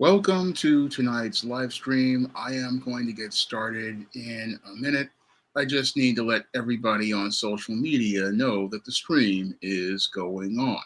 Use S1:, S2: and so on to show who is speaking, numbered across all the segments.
S1: Welcome to tonight's live stream. I am going to get started in a minute. I just need to let everybody on social media know that the stream is going on.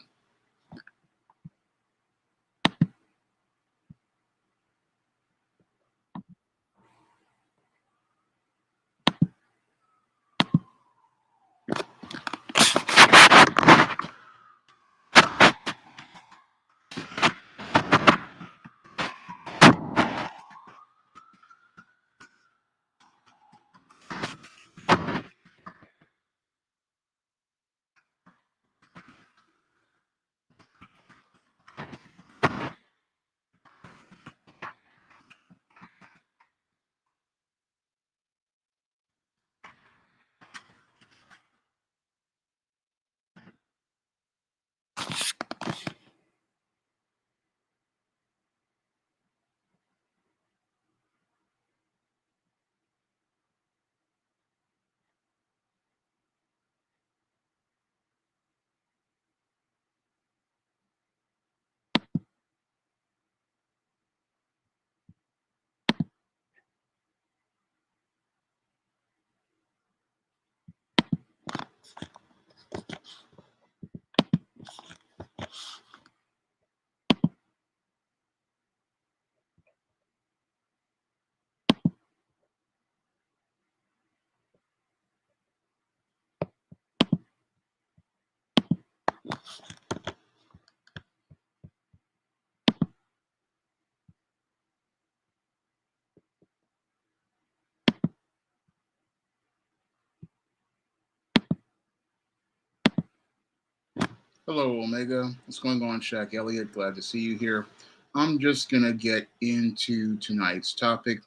S1: Hello, Omega. What's going on, Shaq Elliott? Glad to see you here. I'm just going to get into tonight's topic.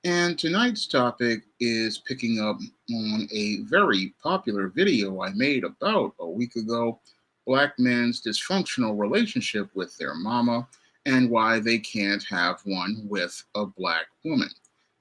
S1: And tonight's topic is picking up on a very popular video I made about a week ago: Black men's dysfunctional relationship with their mama and why they can't have one with a Black woman.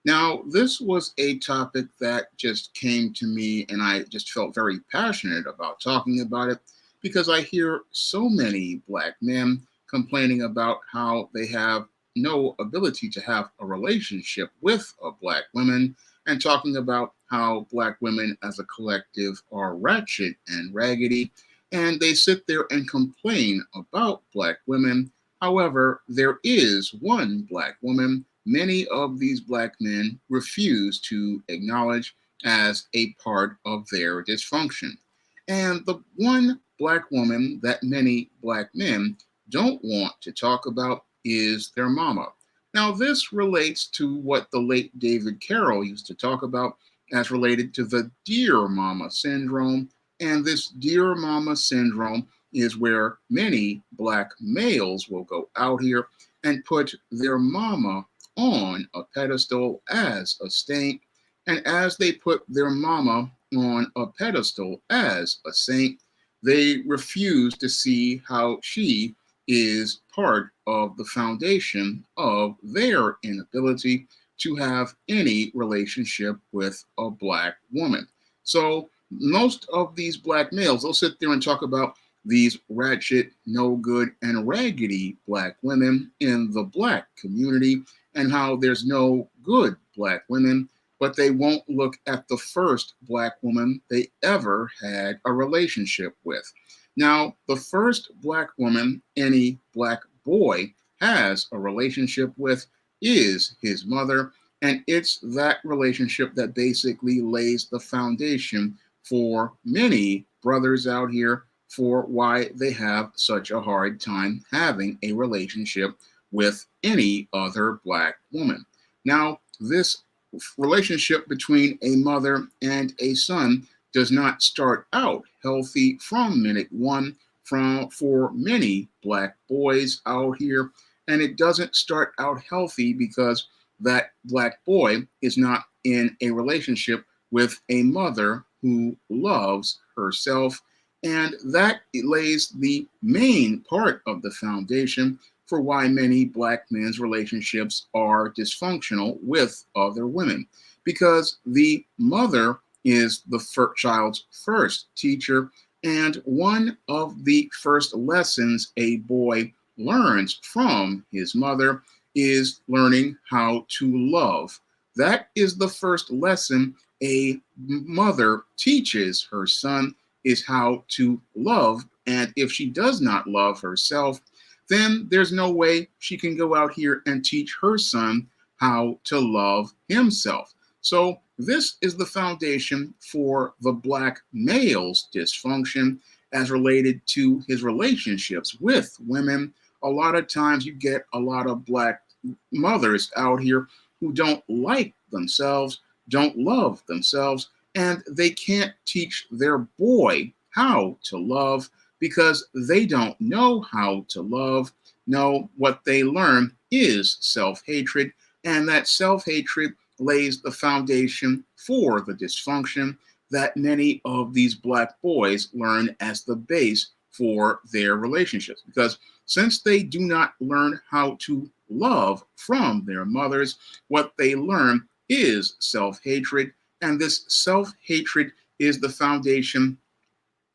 S1: Now, this was a topic that just came to me, and I just felt very passionate about talking about it because I hear so many Black men complaining about how they have no ability to have a relationship with a Black woman, and talking about how Black women as a collective are ratchet and raggedy. And they sit there and complain about Black women. However, there is one Black woman many of these Black men refuse to acknowledge as a part of their dysfunction. And the one Black woman that many Black men don't want to talk about is their mama. Now, this relates to what the late David Carroll used to talk about as related to the Dear Mama syndrome. And this Dear Mama syndrome is where many Black males will go out here and put their mama on a pedestal as a saint. And as they put their mama on a pedestal as a saint, they refuse to see how she is part of the foundation of their inability to have any relationship with a Black woman. So most of these Black males, they'll sit there and talk about these ratchet, no good, and raggedy Black women in the Black community and how there's no good Black women, but they won't look at the first Black woman they ever had a relationship with. Now, the first Black woman any Black boy has a relationship with is his mother, and it's that relationship that basically lays the foundation for many brothers out here for why they have such a hard time having a relationship with any other Black woman. Now, this relationship between a mother and a son does not start out healthy from minute one for many Black boys out here, and it doesn't start out healthy because that Black boy is not in a relationship with a mother who loves herself, and that lays the main part of the foundation for why many Black men's relationships are dysfunctional with other women, because the mother is the child's first teacher, and one of the first lessons a boy learns from his mother is learning how to love. That is the first lesson a mother teaches her son, is how to love. And if she does not love herself, then there's no way she can go out here and teach her son how to love himself. So this is the foundation for the black male's dysfunction as related to his relationships with women. A lot of times you get a lot of black mothers out here who don't like themselves, don't love themselves, and they can't teach their boy how to love because they don't know how to love. No, what they learn is self hatred, and that self hatred lays the foundation for the dysfunction that many of these black boys learn as the base for their relationships. Because since they do not learn how to love from their mothers, what they learn is self hatred. And this self hatred is the foundation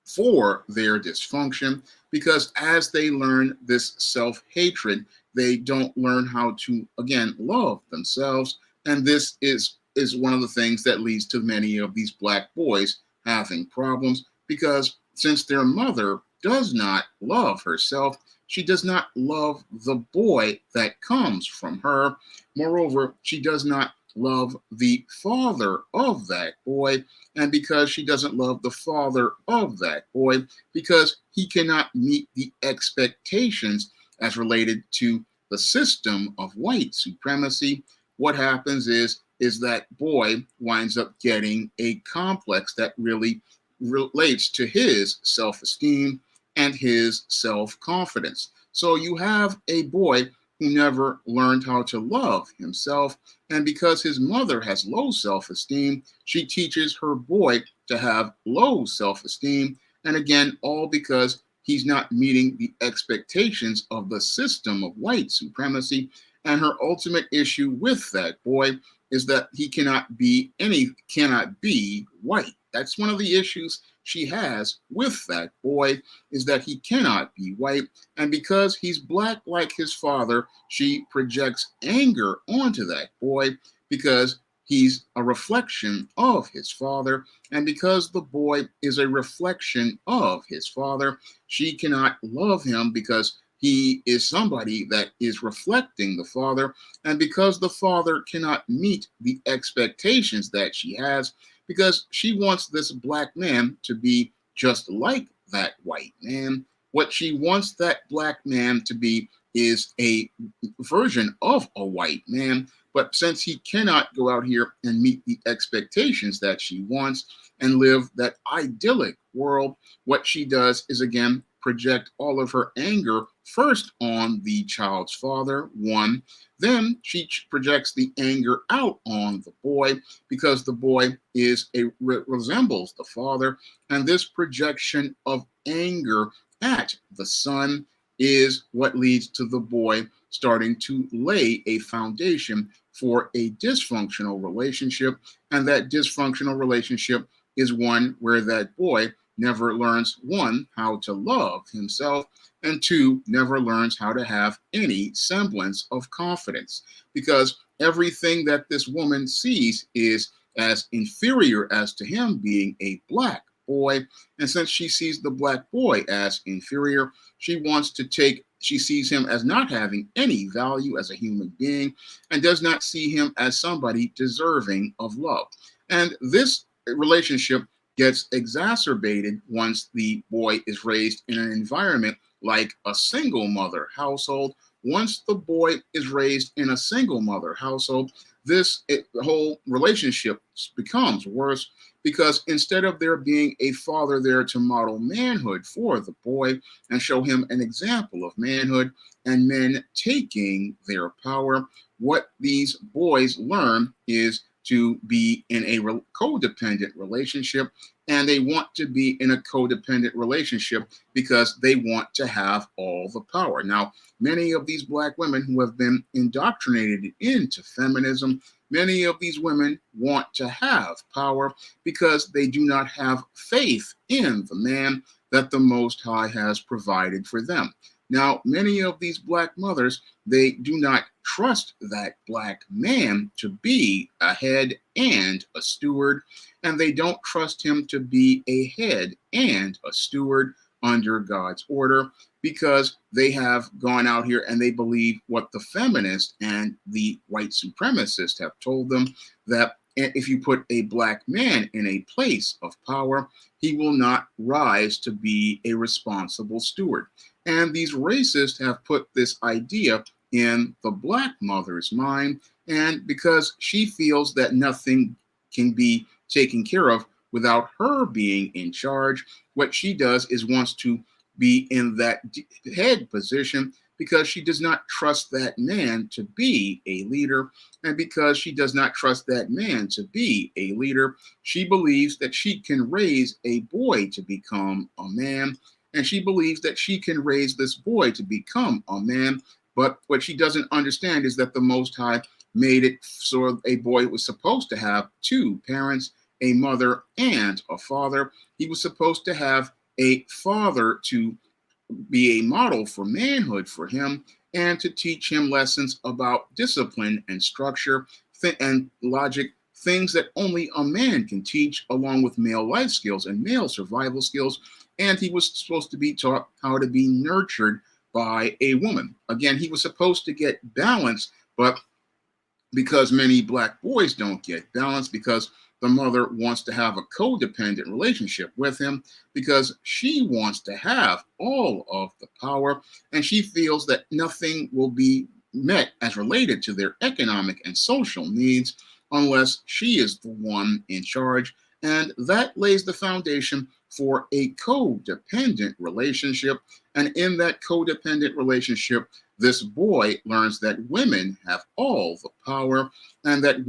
S1: for their dysfunction because as they learn this self hatred, they don't learn how to, again, love themselves. And this is one of the things that leads to many of these black boys having problems because since their mother does not love herself, she does not love the boy that comes from her. Moreover, she does not love the father of that boy. And because she doesn't love the father of that boy, because he cannot meet the expectations as related to the system of white supremacy, what happens is that boy winds up getting a complex that really relates to his self-esteem and his self-confidence. So you have a boy who never learned how to love himself. And because his mother has low self-esteem, she teaches her boy to have low self-esteem. And again, all because he's not meeting the expectations of the system of white supremacy. And her ultimate issue with that boy is that he cannot be white. That's one of the issues she has with that boy, is that he cannot be white. And because he's black like his father, she projects anger onto that boy because he's a reflection of his father. And because the boy is a reflection of his father, she cannot love him because he is somebody that is reflecting the father. And because the father cannot meet the expectations that she has, because she wants this black man to be just like that white man. What she wants that black man to be is a version of a white man. But since he cannot go out here and meet the expectations that she wants and live that idyllic world, what she does is, again, project all of her anger first on the child's father, one. Then she projects the anger out on the boy because the boy resembles the father. And this projection of anger at the son is what leads to the boy starting to lay a foundation for a dysfunctional relationship. And that dysfunctional relationship is one where that boy never learns, one, how to love himself, and two, never learns how to have any semblance of confidence. Because everything that this woman sees is as inferior as to him being a black boy. And since she sees the black boy as inferior, she sees him as not having any value as a human being and does not see him as somebody deserving of love. And this relationship gets exacerbated once the boy is raised in an environment like a single mother household. Once the boy is raised in a single mother household, the whole relationship becomes worse because instead of there being a father there to model manhood for the boy and show him an example of manhood and men taking their power, what these boys learn is to be in a codependent relationship, and they want to be in a codependent relationship because they want to have all the power. Now, many of these black women who have been indoctrinated into feminism, many of these women want to have power because they do not have faith in the man that the Most High has provided for them. Now, many of these black mothers, they do not trust that black man to be a head and a steward, and they don't trust him to be a head and a steward under God's order because they have gone out here and they believe what the feminists and the white supremacists have told them, that if you put a black man in a place of power, he will not rise to be a responsible steward. And these racists have put this idea in the black mother's mind, and because she feels that nothing can be taken care of without her being in charge, what she does is wants to be in that head position because she does not trust that man to be a leader. And because she does not trust that man to be a leader, she believes that she can raise a boy to become a man. And she believes that she can raise this boy to become a man. But what she doesn't understand is that the Most High made it so a boy was supposed to have two parents, a mother and a father. He was supposed to have a father to be a model for manhood for him and to teach him lessons about discipline and structure and logic, things that only a man can teach, along with male life skills and male survival skills. And he was supposed to be taught how to be nurtured by a woman. Again, he was supposed to get balance, but because many black boys don't get balance, because the mother wants to have a codependent relationship with him, because she wants to have all of the power, and she feels that nothing will be met as related to their economic and social needs unless she is the one in charge. And that lays the foundation for a codependent relationship. And in that codependent relationship, this boy learns that women have all the power and that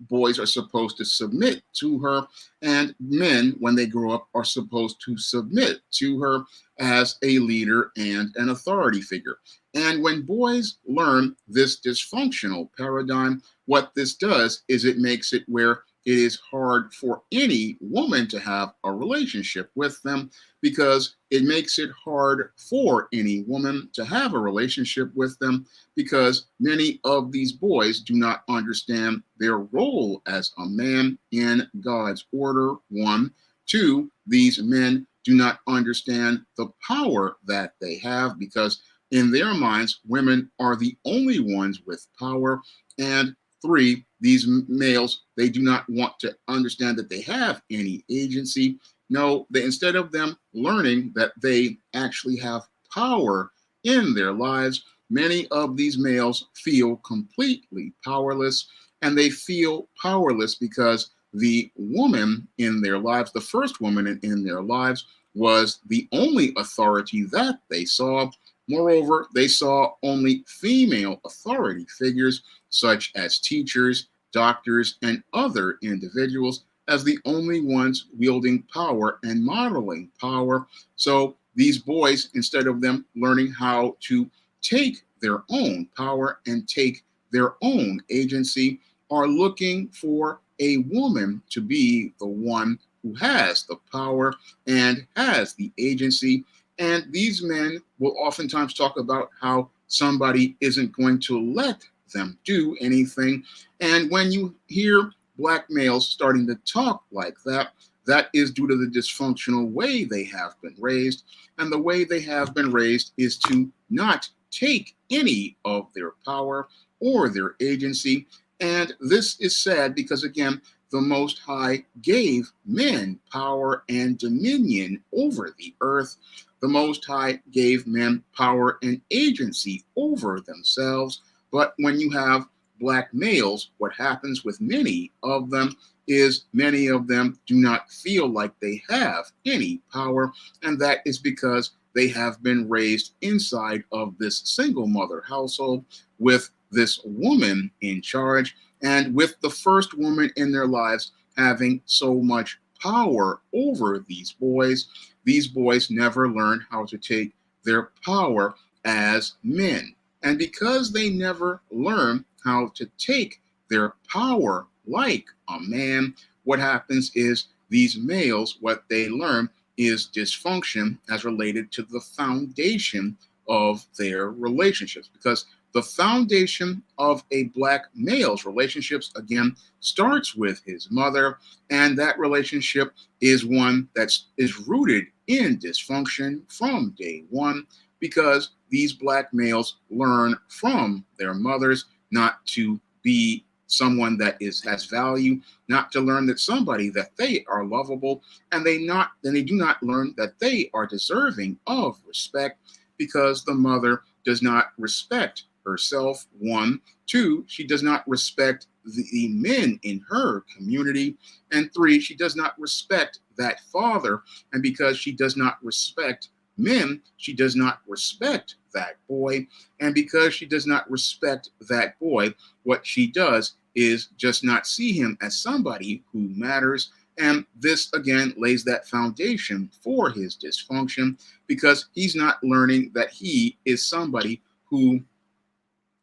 S1: boys are supposed to submit to her, and men, when they grow up, are supposed to submit to her as a leader and an authority figure. And when boys learn this dysfunctional paradigm, what this does is it makes it where it is hard for any woman to have a relationship with them, because it makes it hard for any woman to have a relationship with them because many of these boys do not understand their role as a man in God's order. One, two, these men do not understand the power that they have because in their minds, women are the only ones with power. And three, these males, they do not want to understand that they have any agency. No, instead of them learning that they actually have power in their lives, many of these males feel completely powerless, and they feel powerless because the woman in their lives, the first woman in their lives, was the only authority that they saw. Moreover, they saw only female authority figures such as teachers, doctors, and other individuals as the only ones wielding power and modeling power. So these boys, instead of them learning how to take their own power and take their own agency, are looking for a woman to be the one who has the power and has the agency. And these men will oftentimes talk about how somebody isn't going to let them do anything. And when you hear black males starting to talk like that, that is due to the dysfunctional way they have been raised. And the way they have been raised is to not take any of their power or their agency. And this is sad because, again, the Most High gave men power and dominion over the earth. The Most High gave men power and agency over themselves. But when you have black males, what happens with many of them is many of them do not feel like they have any power. And that is because they have been raised inside of this single mother household with this woman in charge, and with the first woman in their lives having so much power over these boys never learn how to take their power as men. And because they never learn how to take their power like a man, what happens is these males, what they learn is dysfunction as related to the foundation of their relationships. Because the foundation of a black male's relationships, again, starts with his mother, and that relationship is one that is rooted in dysfunction from day one, because these black males learn from their mothers not to be someone that has value, not to learn that somebody that they are lovable, and they do not learn that they are deserving of respect, because the mother does not respect herself. One, two, she does not respect the men in her community, and three, she does not respect that father. And because she does not respect men, she does not respect that boy. And because she does not respect that boy, what she does is just not see him as somebody who matters. And this again lays that foundation for his dysfunction, because he's not learning that he is somebody who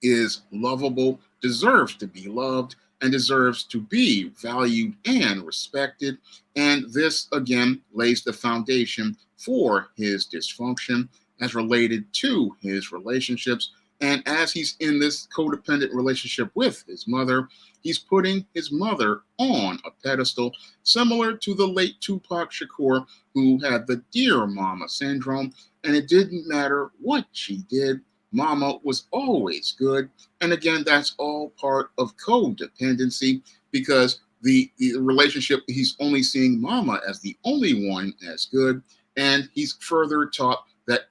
S1: is lovable, deserves to be loved, and deserves to be valued and respected. And this again lays the foundation for his dysfunction as related to his relationships. And as he's in this codependent relationship with his mother, he's putting his mother on a pedestal, similar to the late Tupac Shakur, who had the Dear Mama syndrome. And it didn't matter what she did, Mama was always good. And again, that's all part of codependency, because the relationship, he's only seeing Mama as the only one as good. And he's further taught that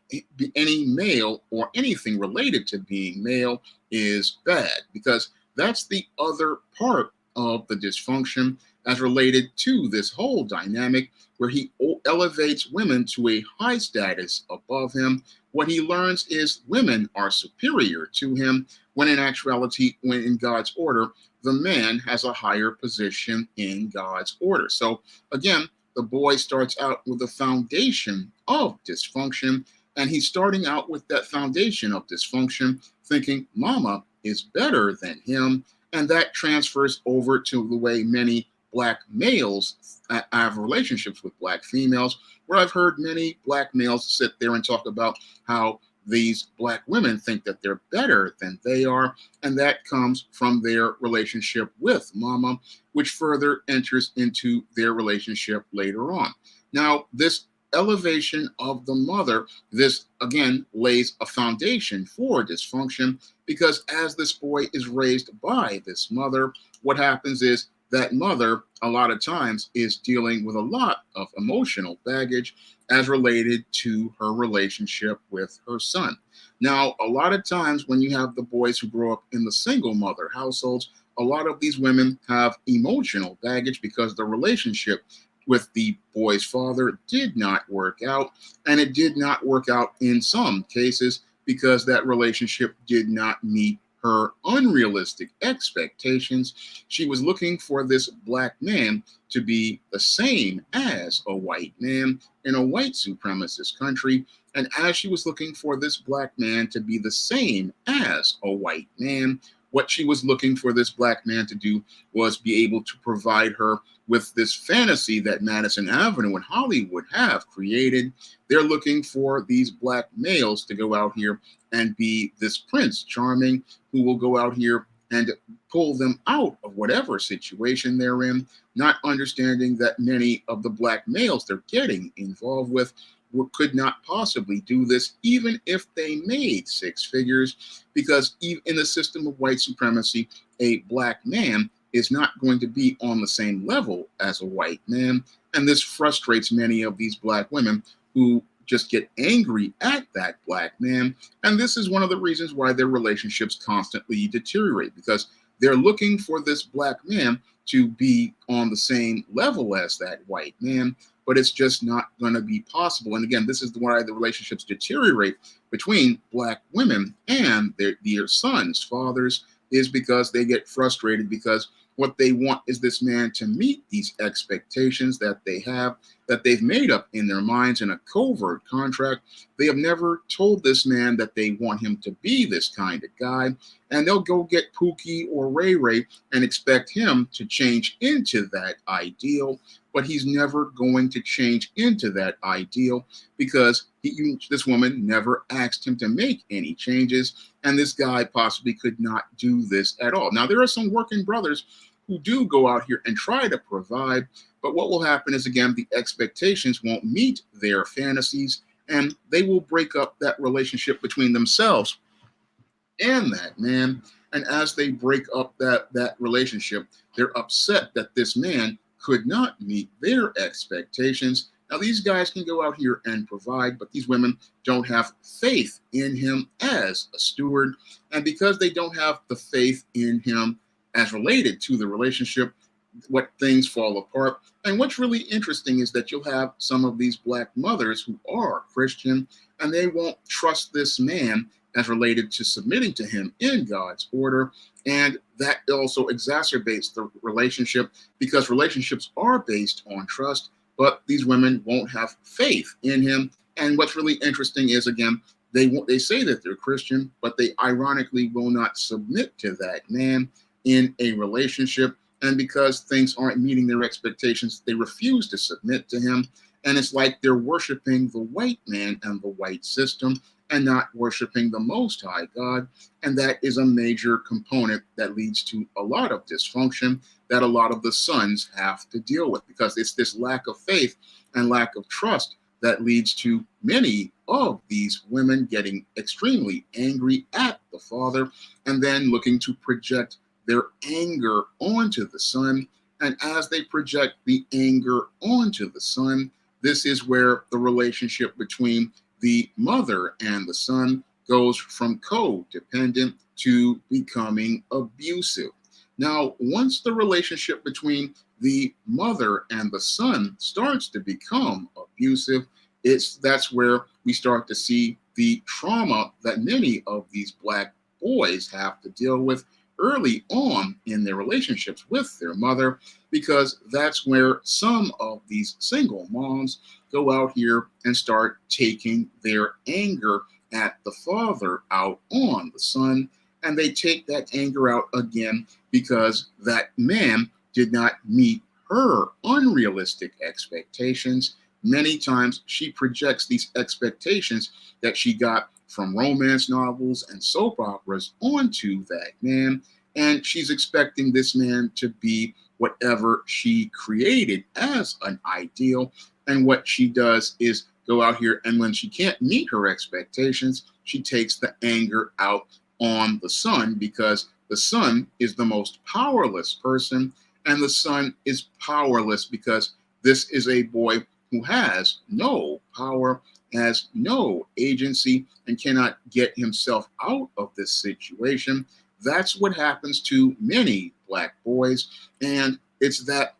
S1: any male or anything related to being male is bad, because that's the other part of the dysfunction as related to this whole dynamic, where he elevates women to a high status above him. What he learns is women are superior to him, when in actuality, when in God's order, the man has a higher position in God's order. So again, the boy starts out with a foundation of dysfunction, and he's starting out with that foundation of dysfunction, thinking Mama is better than him. And that transfers over to the way many black males have relationships with black females, where I've heard many black males sit there and talk about how these black women think that they're better than they are. And that comes from their relationship with Mama, which further enters into their relationship later on. Now, this elevation of the mother, this again lays a foundation for dysfunction, because as this boy is raised by this mother, what happens is that mother, a lot of times, is dealing with a lot of emotional baggage as related to her relationship with her son. Now, a lot of times when you have the boys who grow up in the single mother households, a lot of these women have emotional baggage because the relationship with the boy's father did not work out. And it did not work out in some cases because that relationship did not meet her unrealistic expectations. She was looking for this black man to be the same as a white man in a white supremacist country. And as she was looking for this black man to be the same as a white man, what she was looking for this black man to do was be able to provide her with this fantasy that Madison Avenue and Hollywood have created. They're looking for these black males to go out here and be this Prince Charming who will go out here and pull them out of whatever situation they're in, not understanding that many of the black males they're getting involved with could not possibly do this even if they made six figures, because even in the system of white supremacy, a black man is not going to be on the same level as a white man. And this frustrates many of these black women who just get angry at that black man. And this is one of the reasons why their relationships constantly deteriorate, because they're looking for this black man to be on the same level as that white man, but it's just not going to be possible. And again, this is why the relationships deteriorate between black women and their sons' fathers, is because they get frustrated because what they want is this man to meet these expectations that they have. that they've made up in their minds in a covert contract. They have never told this man that they want him to be this kind of guy. And they'll go get Pookie or Ray Ray and expect him to change into that ideal. But he's never going to change into that ideal because this woman never asked him to make any changes. And this guy possibly could not do this at all. Now, there are some working brothers who do go out here and try to provide. But what will happen is, again, the expectations won't meet their fantasies, and they will break up that relationship between themselves and that man. And as they break up that relationship, they're upset that this man could not meet their expectations. Now, these guys can go out here and provide, but these women don't have faith in him as a steward. And because they don't have the faith in him as related to the relationship, what things fall apart. And what's really interesting is that you'll have some of these black mothers who are Christian, and they won't trust this man as related to submitting to him in God's order. And that also exacerbates the relationship because relationships are based on trust, but these women won't have faith in him. And what's really interesting is, again, they say that they're Christian, but they ironically will not submit to that man in a relationship. And because things aren't meeting their expectations, they refuse to submit to him. And it's like they're worshiping the white man and the white system and not worshiping the Most High God. And that is a major component that leads to a lot of dysfunction that a lot of the sons have to deal with, because it's this lack of faith and lack of trust that leads to many of these women getting extremely angry at the father and then looking to project their anger onto the son. And as they project the anger onto the son, this is where the relationship between the mother and the son goes from codependent to becoming abusive. Now, once the relationship between the mother and the son starts to become abusive, that's where we start to see the trauma that many of these black boys have to deal with early on in their relationships with their mother, because that's where some of these single moms go out here and start taking their anger at the father out on the son. And they take that anger out again because that man did not meet her unrealistic expectations. Many times she projects these expectations that she got from romance novels and soap operas onto that man. And she's expecting this man to be whatever she created as an ideal. And what she does is go out here, and when she can't meet her expectations, she takes the anger out on the son, because the son is the most powerless person. And the son is powerless because this is a boy who has no power, has no agency, and cannot get himself out of this situation. That's what happens to many black boys. And it's that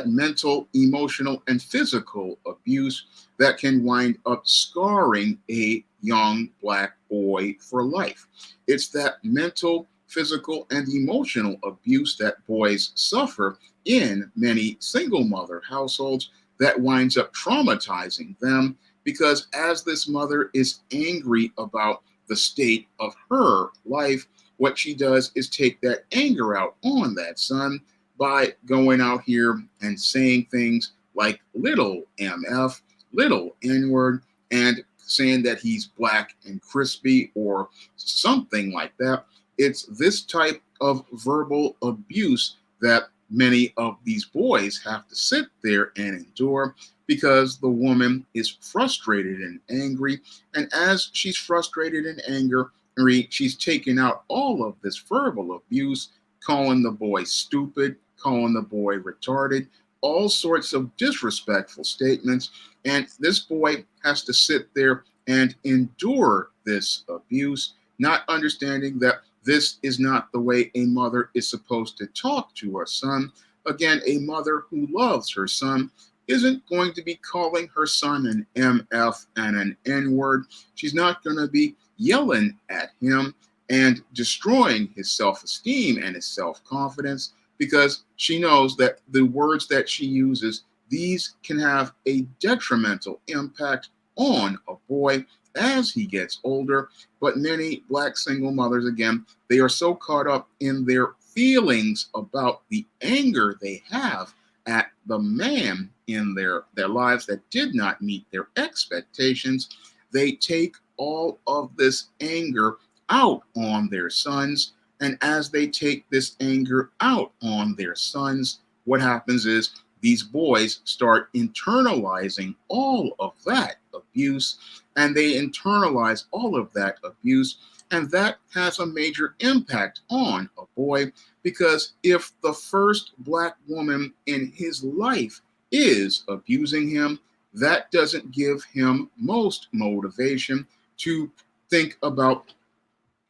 S1: mental, emotional, and physical abuse that can wind up scarring a young black boy for life. It's that mental, physical, and emotional abuse that boys suffer in many single mother households that winds up traumatizing them, because as this mother is angry about the state of her life, what she does is take that anger out on that son by going out here and saying things like little MF, little N-word, and saying that he's black and crispy or something like that. It's this type of verbal abuse that many of these boys have to sit there and endure, because the woman is frustrated and angry. And as she's frustrated and angry, she's taking out all of this verbal abuse, calling the boy stupid, calling the boy retarded, all sorts of disrespectful statements. And this boy has to sit there and endure this abuse, not understanding that this is not the way a mother is supposed to talk to her son. Again, a mother who loves her son isn't going to be calling her son an MF and an N-word. She's not going to be yelling at him and destroying his self-esteem and his self-confidence, because she knows that the words that she uses these can have a detrimental impact on a boy as he gets older. But many black single mothers, again, they are so caught up in their feelings about the anger they have at the man in their lives that did not meet their expectations. They take all of this anger out on their sons. And as they take this anger out on their sons, what happens is these boys start internalizing all of that abuse, and they internalize all of that abuse. And that has a major impact on a boy, because if the first black woman in his life is abusing him, that doesn't give him most motivation to think about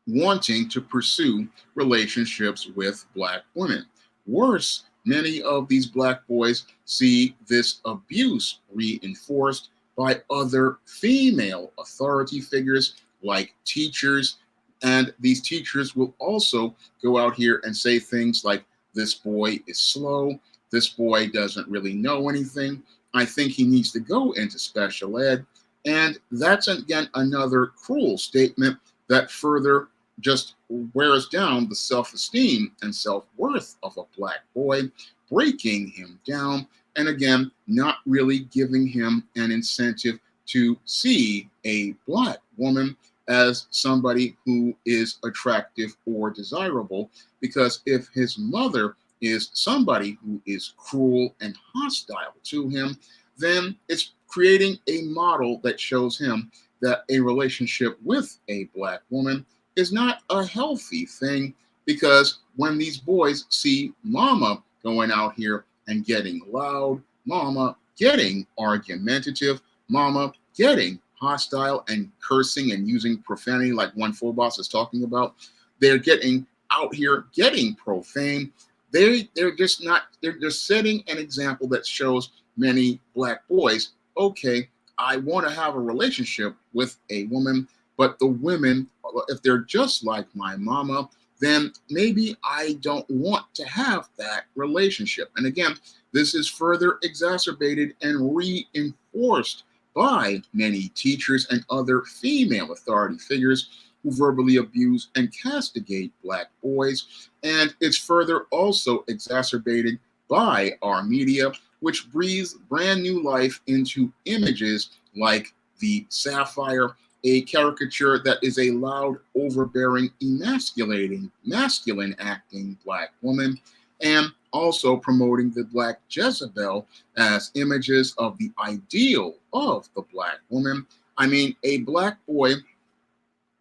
S1: wanting to pursue relationships with black women. Worse, many of these black boys see this abuse reinforced by other female authority figures like teachers. And these teachers will also go out here and say things like, this boy is slow, this boy doesn't really know anything, I think he needs to go into special ed. And that's, again, another cruel statement that further just wears down the self-esteem and self-worth of a black boy, breaking him down, and again, not really giving him an incentive to see a black woman as somebody who is attractive or desirable. Because if his mother is somebody who is cruel and hostile to him, then it's creating a model that shows him that a relationship with a black woman is not a healthy thing. Because when these boys see mama going out here and getting loud, mama getting argumentative, mama getting hostile and cursing and using profanity like one full boss is talking about, they're getting out here getting profane. They're just setting an example that shows many black boys, okay, I want to have a relationship with a woman, but the women, if they're just like my mama, then maybe I don't want to have that relationship. And again, this is further exacerbated and reinforced by many teachers and other female authority figures who verbally abuse and castigate black boys. And it's further also exacerbated by our media, which breathes brand new life into images like the Sapphire, a caricature that is a loud, overbearing, emasculating, masculine acting black woman, and also promoting the black Jezebel as images of the ideal of the black woman. I mean, a black boy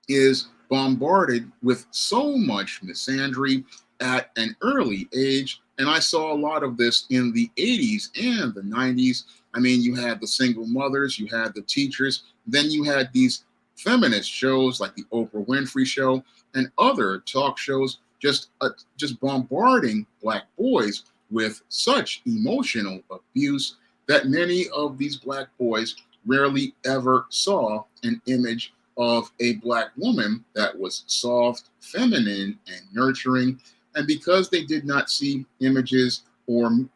S1: is bombarded with so much misandry at an early age. And I saw a lot of this in the 80s and the 90s. I mean, you had the single mothers, you had the teachers, then you had these feminist shows like the Oprah Winfrey Show and other talk shows just bombarding black boys with such emotional abuse that many of these black boys rarely ever saw an image of a black woman that was soft, feminine, and nurturing. And because they did not see images or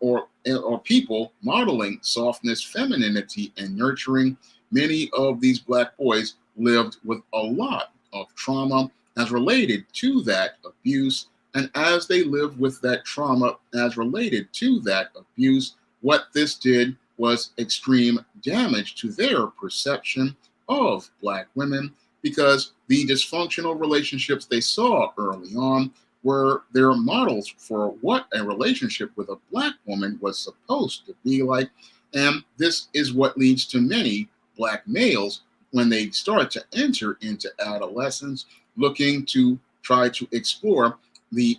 S1: people modeling softness, femininity, and nurturing, many of these black boys lived with a lot of trauma as related to that abuse. And as they lived with that trauma as related to that abuse, what this did was extreme damage to their perception of black women, because the dysfunctional relationships they saw early on were their models for what a relationship with a black woman was supposed to be like. And this is what leads to many black males, when they start to enter into adolescence, looking to try to explore the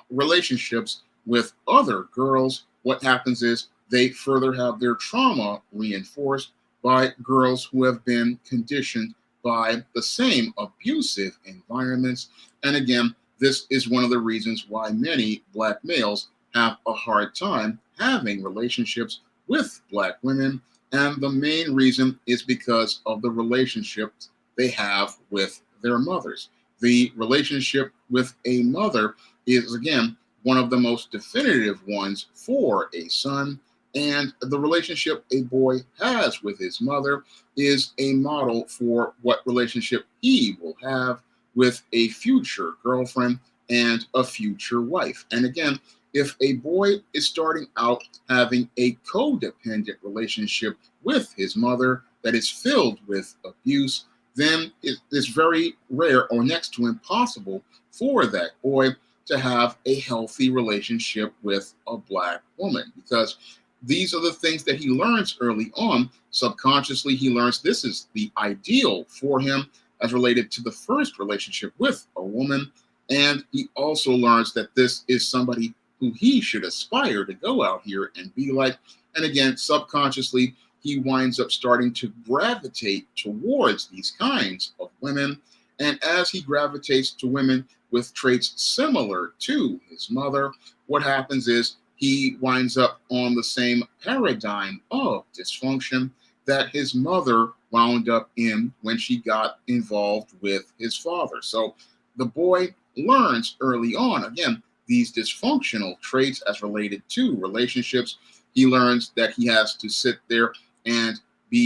S1: relationships with other girls. What happens is they further have their trauma reinforced by girls who have been conditioned by the same abusive environments. And again, this is one of the reasons why many black males have a hard time having relationships with black women. And the main reason is because of the relationships they have with their mothers. The relationship with a mother is, again, one of the most definitive ones for a son, And the relationship a boy has with his mother is a model for what relationship he will have with a future girlfriend and a future wife. And again, if a boy is starting out having a codependent relationship with his mother that is filled with abuse, then it is very rare or next to impossible for that boy to have a healthy relationship with a black woman, because these are the things that he learns early on. Subconsciously, he learns this is the ideal for him as related to the first relationship with a woman. And he also learns that this is somebody who he should aspire to go out here and be like. And again, subconsciously, he winds up starting to gravitate towards these kinds of women. And as he gravitates to women with traits similar to his mother, what happens is he winds up on the same paradigm of dysfunction that his mother wound up in when she got involved with his father. So the boy learns early on, again, these dysfunctional traits as related to relationships. He learns that he has to sit there and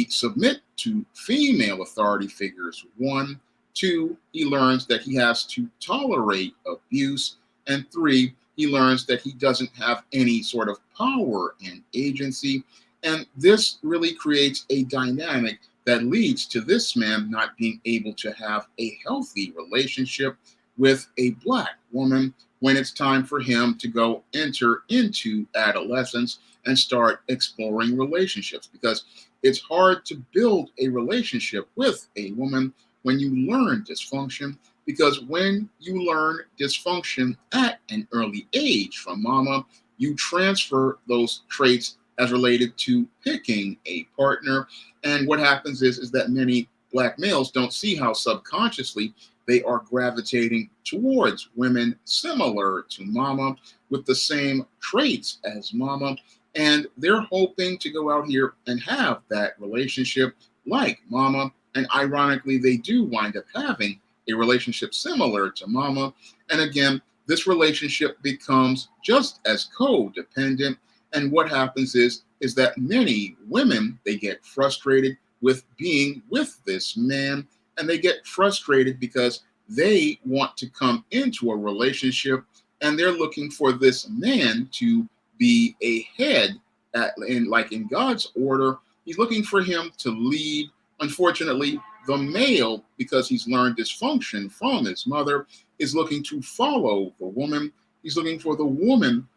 S1: submit to female authority figures. One, two, he learns that he has to tolerate abuse. And three, he learns that he doesn't have any sort of power and agency. And this really creates a dynamic that leads to this man not being able to have a healthy relationship with a black woman when it's time for him to go enter into adolescence and start exploring relationships, because it's hard to build a relationship with a woman when you learn dysfunction, because when you learn dysfunction at an early age from mama, you transfer those traits as related to picking a partner. And what happens is that many black males don't see how subconsciously they are gravitating towards women similar to mama with the same traits as mama. And they're hoping to go out here and have that relationship like mama. And ironically, they do wind up having a relationship similar to mama. And again, this relationship becomes just as codependent. And what happens is that many women, they get frustrated with being with this man, and they get frustrated because they want to come into a relationship and they're looking for this man to be a head in God's order. He's looking for him to lead. Unfortunately, the male, because he's learned dysfunction from his mother, is looking to follow the woman. He's looking for the woman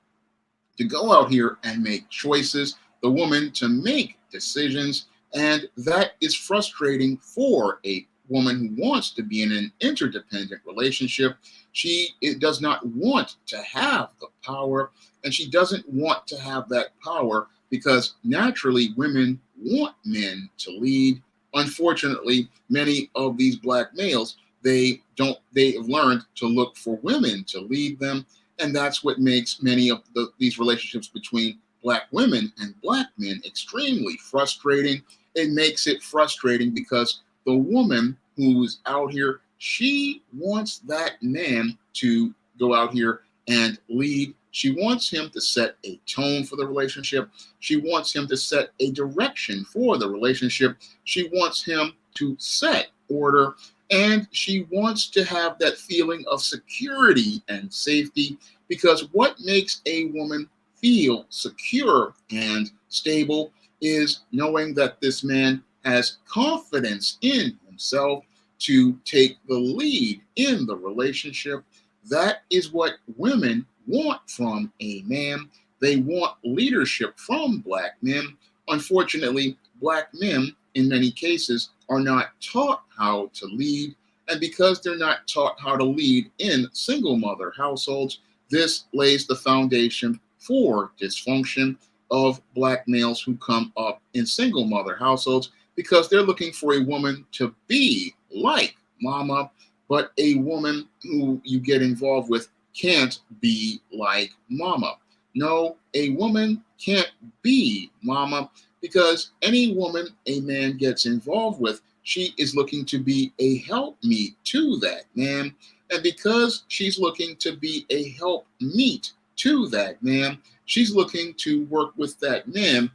S1: to go out here and make choices, the woman to make decisions. And that is frustrating for a woman who wants to be in an interdependent relationship. It does not want to have the power, and she doesn't want to have that power because naturally women want men to lead. Unfortunately, many of these black males, they have learned to look for women to lead them. And that's what makes many of these relationships between black women and black men extremely frustrating. It makes it frustrating because the woman who's out here, she wants that man to go out here and lead. She wants him to set a tone for the relationship. She wants him to set a direction for the relationship. She wants him to set order. And she wants to have that feeling of security and safety, because what makes a woman feel secure and stable is knowing that this man has confidence in himself to take the lead in the relationship. That is what women want from a man. They want leadership from black men. Unfortunately, black men, in many cases, are not taught how to lead. And because they're not taught how to lead in single mother households, this lays the foundation for dysfunction of black males who come up in single mother households, because they're looking for a woman to be like mama, but a woman who you get involved with can't be like mama. No, a woman can't be mama, because any woman a man gets involved with, she is looking to be a helpmeet to that man. And because she's looking to be a helpmeet to that man, She's looking to work with that man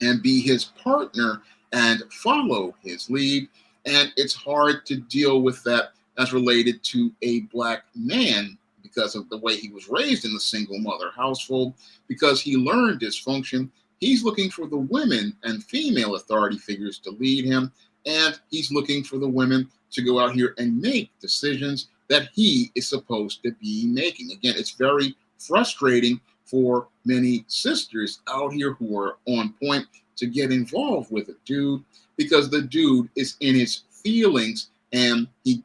S1: and be his partner and follow his lead. And it's hard to deal with that as related to a black man because of the way he was raised in the single mother household, because he learned dysfunction. He's looking for the women and female authority figures to lead him, and he's looking for the women to go out here and make decisions that he is supposed to be making. Again, it's very frustrating for many sisters out here who are on point to get involved with a dude, because the dude is in his feelings, and he's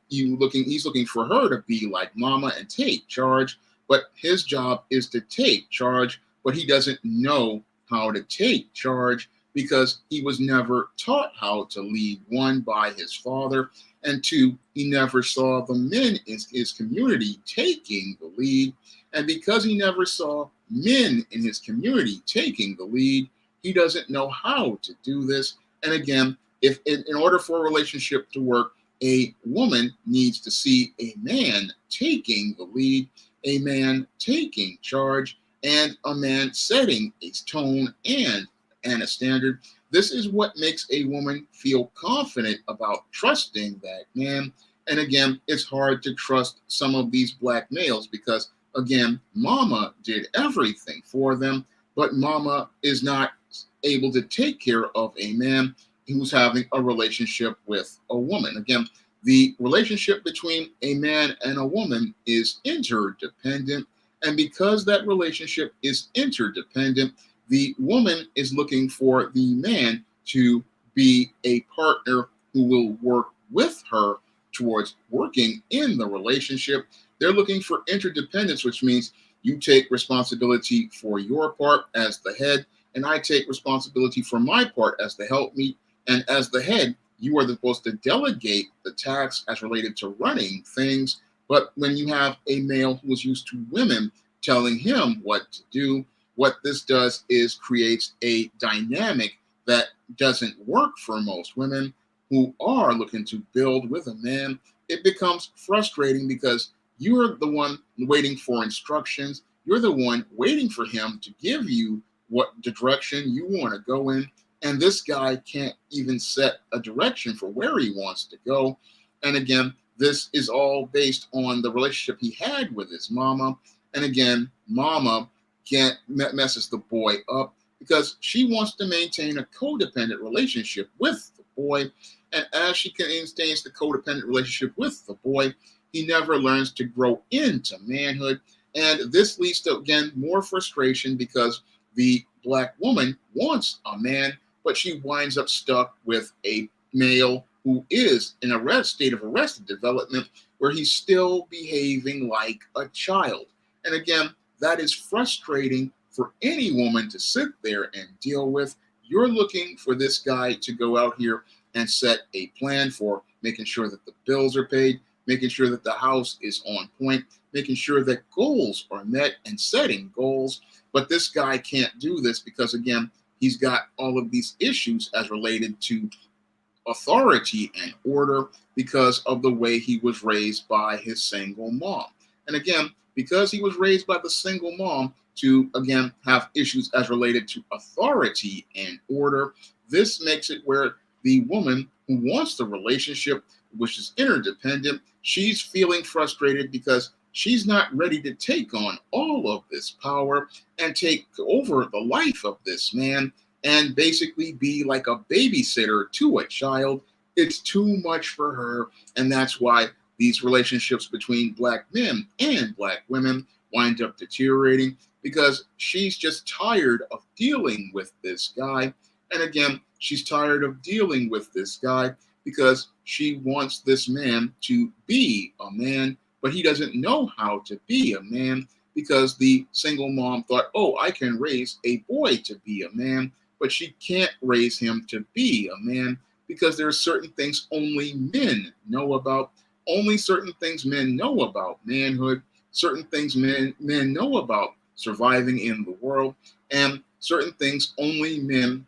S1: looking for her to be like mama and take charge. But his job is to take charge, but he doesn't know how to take charge because he was never taught how to lead, one, by his father, and two, he never saw the men in his community taking the lead. And because he never saw men in his community taking the lead, he doesn't know how to do this. And again, if in order for a relationship to work, a woman needs to see a man taking the lead, a man taking charge, and a man setting a tone and a standard. This is what makes a woman feel confident about trusting that man. And again, it's hard to trust some of these black males because, again, mama did everything for them, but mama is not able to take care of a man who's having a relationship with a woman. Again, the relationship between a man and a woman is interdependent. And because that relationship is interdependent, the woman is looking for the man to be a partner who will work with her towards working in the relationship. They're looking for interdependence, which means you take responsibility for your part as the head, and I take responsibility for my part as the helpmeet. And as the head, you are supposed to delegate the tasks as related to running things. But when you have a male who is used to women telling him what to do, what this does is creates a dynamic that doesn't work for most women who are looking to build with a man. It becomes frustrating because you're the one waiting for instructions. You're the one waiting for him to give you what direction you want to go in. And this guy can't even set a direction for where he wants to go. And again, this is all based on the relationship he had with his mama. And again, mama messes the boy up because she wants to maintain a codependent relationship with the boy. And as she maintains the codependent relationship with the boy, he never learns to grow into manhood. And this leads to, again, more frustration because the black woman wants a man, but she winds up stuck with a male who is in a state of arrested development where he's still behaving like a child. And again, that is frustrating for any woman to sit there and deal with. You're looking for this guy to go out here and set a plan for making sure that the bills are paid, making sure that the house is on point, making sure that goals are met and setting goals. But this guy can't do this because, again, he's got all of these issues as related to authority and order because of the way he was raised by his single mom. And again, because he was raised by the single mom to, again, have issues as related to authority and order, this makes it where the woman who wants the relationship, which is interdependent, she's feeling frustrated because she's not ready to take on all of this power and take over the life of this man and basically be like a babysitter to a child. It's too much for her. And that's why these relationships between black men and black women wind up deteriorating because she's just tired of dealing with this guy. And again, she's tired of dealing with this guy because she wants this man to be a man, but he doesn't know how to be a man because the single mom thought, oh, I can raise a boy to be a man, but she can't raise him to be a man because there are certain things only men know about. Only certain things men know about manhood, certain things men know about surviving in the world, and certain things only men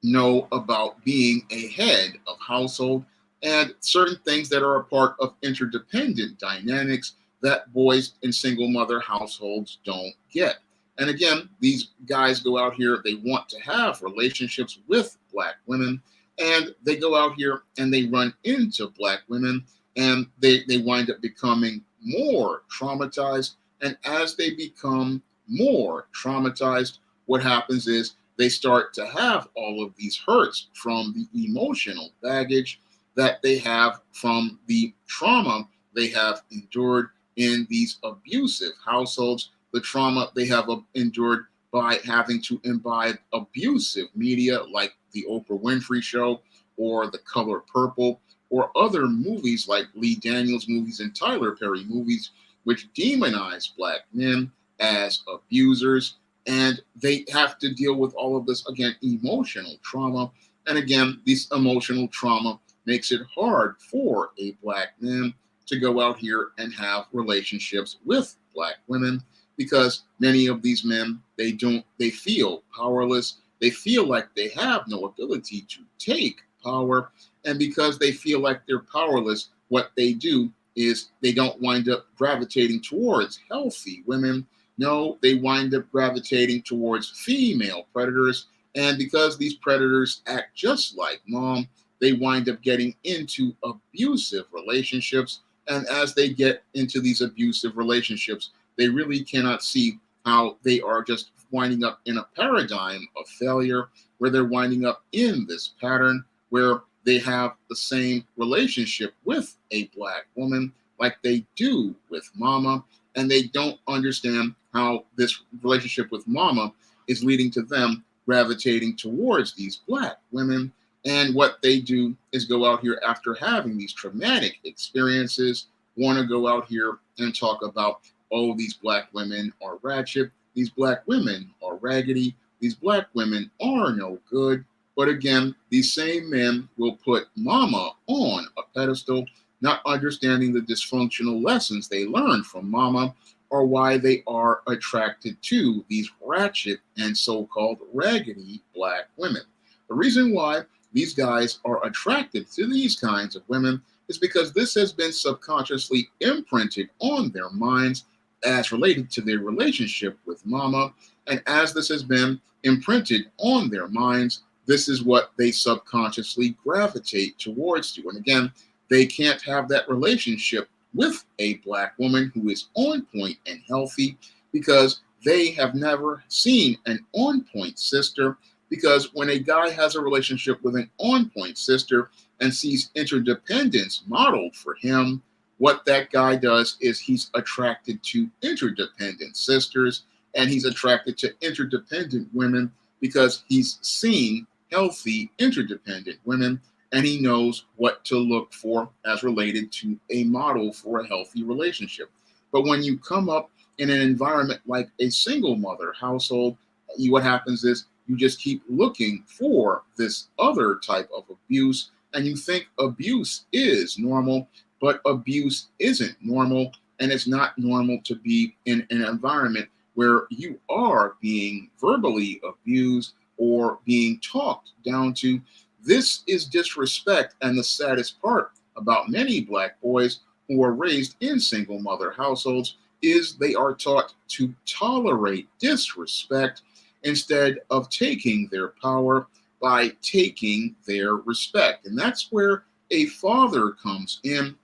S1: know about being a head of household, and certain things that are a part of interdependent dynamics that boys in single mother households don't get. And again, these guys go out here, they want to have relationships with black women, and they go out here and they run into black women, and they wind up becoming more traumatized. And as they become more traumatized, what happens is they start to have all of these hurts from the emotional baggage that they have from the trauma they have endured in these abusive households, the trauma they have endured by having to imbibe abusive media like the Oprah Winfrey Show or The Color Purple or other movies like Lee Daniels movies and Tyler Perry movies, which demonize black men as abusers. And they have to deal with all of this, again, emotional trauma. And again, this emotional trauma makes it hard for a black man to go out here and have relationships with black women, because many of these men, they feel powerless. They feel like they have no ability to take power. And because they feel like they're powerless, what they do is they don't wind up gravitating towards healthy women. No, they wind up gravitating towards female predators. And because these predators act just like mom, they wind up getting into abusive relationships. And as they get into these abusive relationships, they really cannot see how they are just winding up in a paradigm of failure, where they're winding up in this pattern where they have the same relationship with a black woman like they do with mama, and they don't understand how this relationship with mama is leading to them gravitating towards these black women. And what they do is go out here after having these traumatic experiences, want to go out here and talk about, oh, these black women are ratchet, these black women are raggedy, these black women are no good. But again, these same men will put mama on a pedestal, not understanding the dysfunctional lessons they learned from mama, or why they are attracted to these ratchet and so-called raggedy black women. The reason why these guys are attracted to these kinds of women is because this has been subconsciously imprinted on their minds as related to their relationship with mama. And as this has been imprinted on their minds, this is what they subconsciously gravitate towards you. And again, they can't have that relationship with a black woman who is on point and healthy, because they have never seen an on point sister. Because when a guy has a relationship with an on point sister and sees interdependence modeled for him, what that guy does is he's attracted to interdependent sisters, and he's attracted to interdependent women because he's seen healthy interdependent women, and he knows what to look for as related to a model for a healthy relationship. But when you come up in an environment like a single mother household, what happens is you just keep looking for this other type of abuse, and you think abuse is normal, but abuse isn't normal. And it's not normal to be in an environment where you are being verbally abused or being talked down to. This is disrespect. And the saddest part about many black boys who are raised in single mother households is they are taught to tolerate disrespect instead of taking their power by taking their respect. And that's where a father comes in,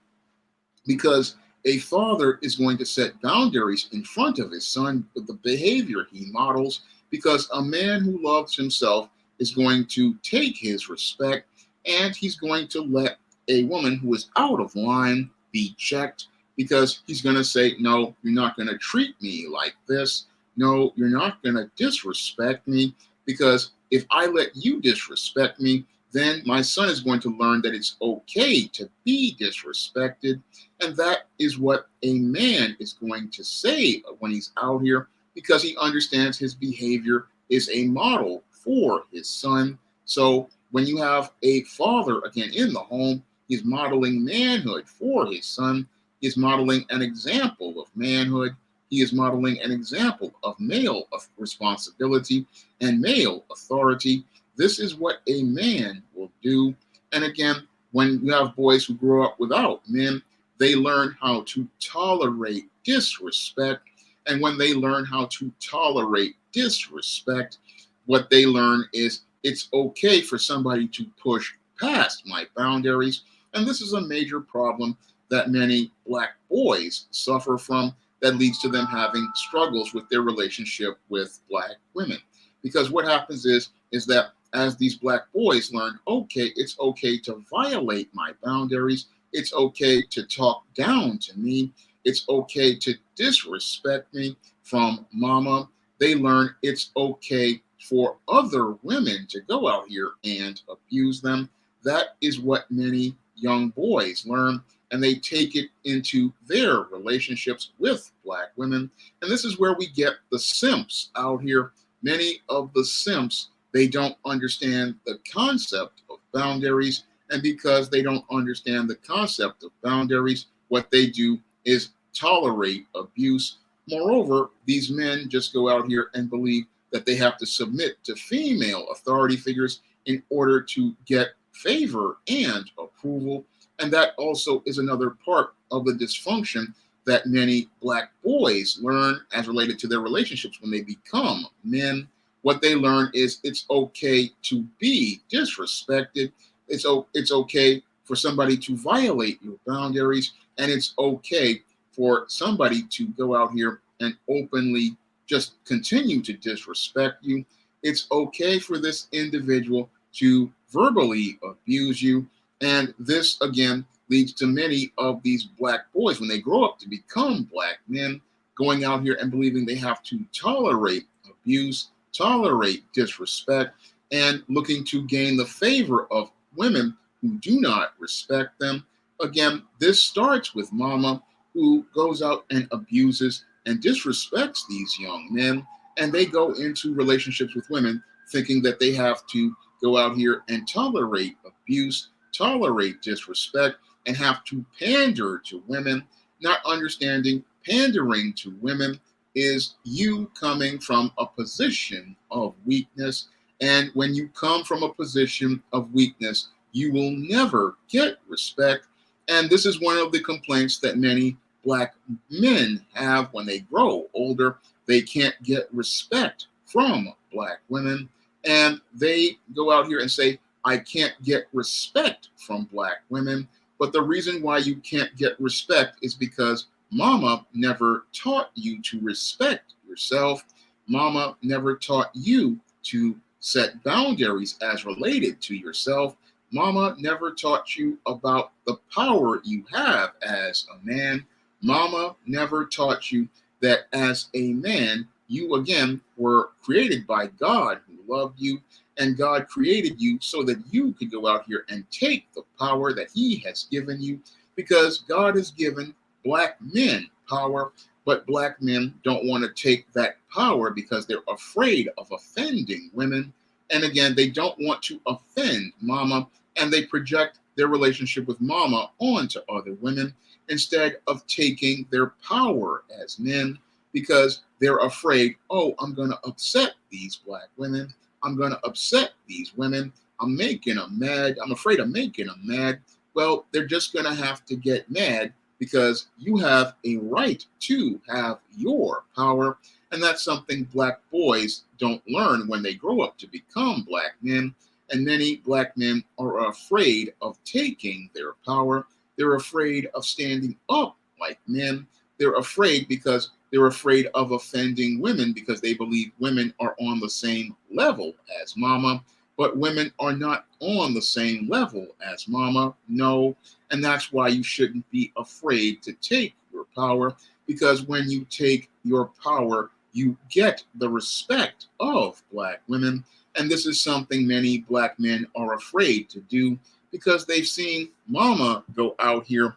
S1: because a father is going to set boundaries in front of his son with the behavior he models, because a man who loves himself is going to take his respect, and he's going to let a woman who is out of line be checked, because he's going to say, no, you're not going to treat me like this. No, you're not going to disrespect me, because if I let you disrespect me, then my son is going to learn that it's okay to be disrespected. And that is what a man is going to say when he's out here, because he understands his behavior is a model for his son. So when you have a father, again, in the home, he's modeling manhood for his son. He's modeling an example of manhood. He is modeling an example of male responsibility and male authority. This is what a man will do. And again, when you have boys who grow up without men, they learn how to tolerate disrespect. And when they learn how to tolerate disrespect, what they learn is it's okay for somebody to push past my boundaries. And this is a major problem that many black boys suffer from, that leads to them having struggles with their relationship with black women. Because what happens is that as these black boys learn, okay, it's okay to violate my boundaries. It's okay to talk down to me. It's okay to disrespect me from mama. They learn it's okay for other women to go out here and abuse them. That is what many young boys learn, and they take it into their relationships with black women. And this is where we get the simps out here. Many of the simps, they don't understand the concept of boundaries. And because they don't understand the concept of boundaries, what they do is tolerate abuse. Moreover, these men just go out here and believe that they have to submit to female authority figures in order to get favor and approval. And that also is another part of the dysfunction that many black boys learn as related to their relationships when they become men. What they learn is it's okay to be disrespected. It's okay for somebody to violate your boundaries, and it's okay for somebody to go out here and openly just continue to disrespect you. It's okay for this individual to verbally abuse you. And this, again, leads to many of these black boys, when they grow up to become black men, going out here and believing they have to tolerate abuse, tolerate disrespect, and looking to gain the favor of women who do not respect them. Again, this starts with mama, who goes out and abuses and disrespects these young men, and they go into relationships with women thinking that they have to go out here and tolerate abuse, tolerate disrespect, and have to pander to women, not understanding pandering to women is you coming from a position of weakness. And when you come from a position of weakness, you will never get respect. And this is one of the complaints that many black men have when they grow older. They can't get respect from black women. And they go out here and say, I can't get respect from black women. But the reason why you can't get respect is because mama never taught you to respect yourself. Mama never taught you to set boundaries as related to yourself. Mama never taught you about the power you have as a man. Mama never taught you that as a man, you again were created by God, who loved you, and God created you so that you could go out here and take the power that he has given you, because God has given black men power, but black men don't want to take that power because they're afraid of offending women. And again, they don't want to offend mama, and they project their relationship with mama onto other women instead of taking their power as men, because they're afraid, oh, I'm going to upset these black women. I'm going to upset these women. I'm making them mad. I'm afraid of making them mad. Well, they're just going to have to get mad because you have a right to have your power. And that's something black boys don't learn when they grow up to become black men. And many black men are afraid of taking their power. They're afraid of standing up like men. They're afraid because they're afraid of offending women, because they believe women are on the same level as mama. But women are not on the same level as mama. No. And that's why you shouldn't be afraid to take your power, because when you take your power, you get the respect of black women. And this is something many black men are afraid to do, because they've seen mama go out here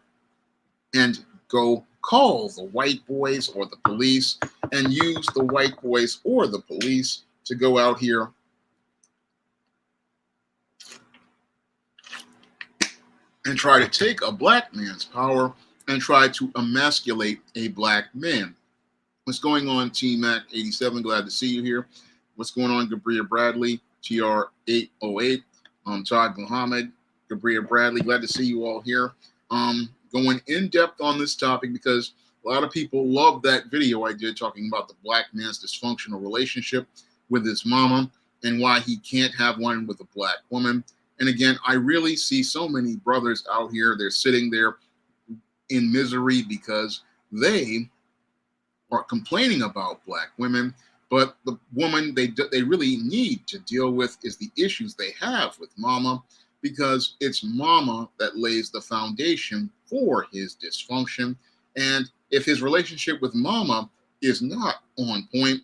S1: and go call the white boys or the police, and use the white boys or the police to go out here and try to take a black man's power and try to emasculate a black man. What's going on, Team Mac 87? Glad to see you here. What's going on, Gabria Bradley, TR 808, Todd Muhammad, Gabria Bradley. Glad to see you all here. Going in depth on this topic because A lot of people love that video I did talking about the black man's dysfunctional relationship with his mama and why he can't have one with a black woman. And again, I really see so many brothers out here, they're sitting there in misery because they are complaining about black women, but the woman they really need to deal with is the issues they have with mama, because it's mama that lays the foundation for his dysfunction. And if his relationship with mama is not on point,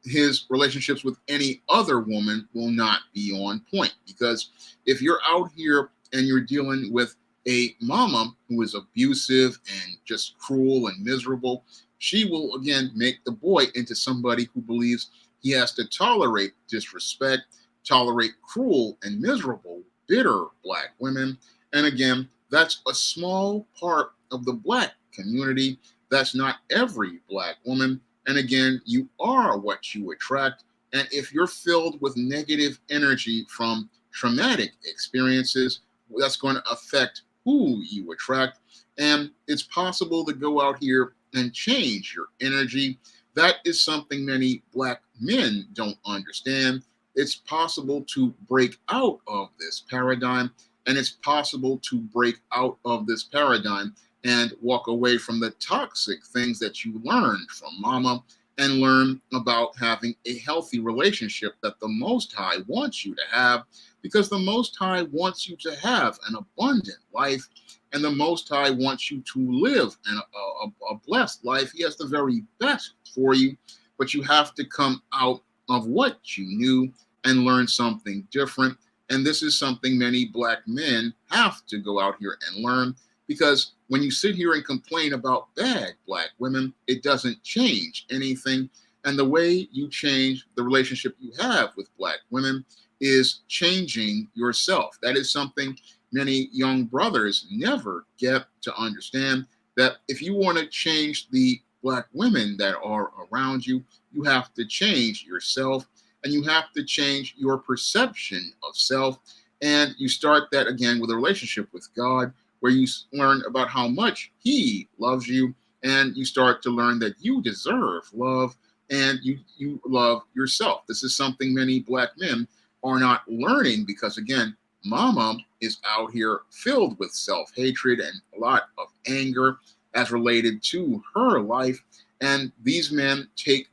S1: his relationships with any other woman will not be on point. Because if you're out here and you're dealing with a mama who is abusive and just cruel and miserable, she will again make the boy into somebody who believes he has to tolerate disrespect, tolerate cruel and miserable, bitter black women. And again, that's a small part of the black community. That's not every black woman. And again, you are what you attract. And if you're filled with negative energy from traumatic experiences, that's going to affect who you attract. And it's possible to go out here and change your energy. That is something many black men don't understand. It's possible to break out of this paradigm, and it's possible to break out of this paradigm and walk away from the toxic things that you learned from mama and learn about having a healthy relationship that the Most High wants you to have, because the Most High wants you to have an abundant life, and the Most High wants you to live a blessed life. He has the very best for you, but you have to come out of what you knew and learn something different. And this is something many black men have to go out here and learn, because when you sit here and complain about bad black women, it doesn't change anything. And the way you change the relationship you have with black women is changing yourself. That is something many young brothers never get to understand, that if you want to change the black women that are around you, you have to change yourself, and you have to change your perception of self. And you start that again with a relationship with God, where you learn about how much He loves you, and you start to learn that you deserve love, and you love yourself. This is something many black men are not learning, because again, mama is out here filled with self-hatred and a lot of anger as related to her life. And these men take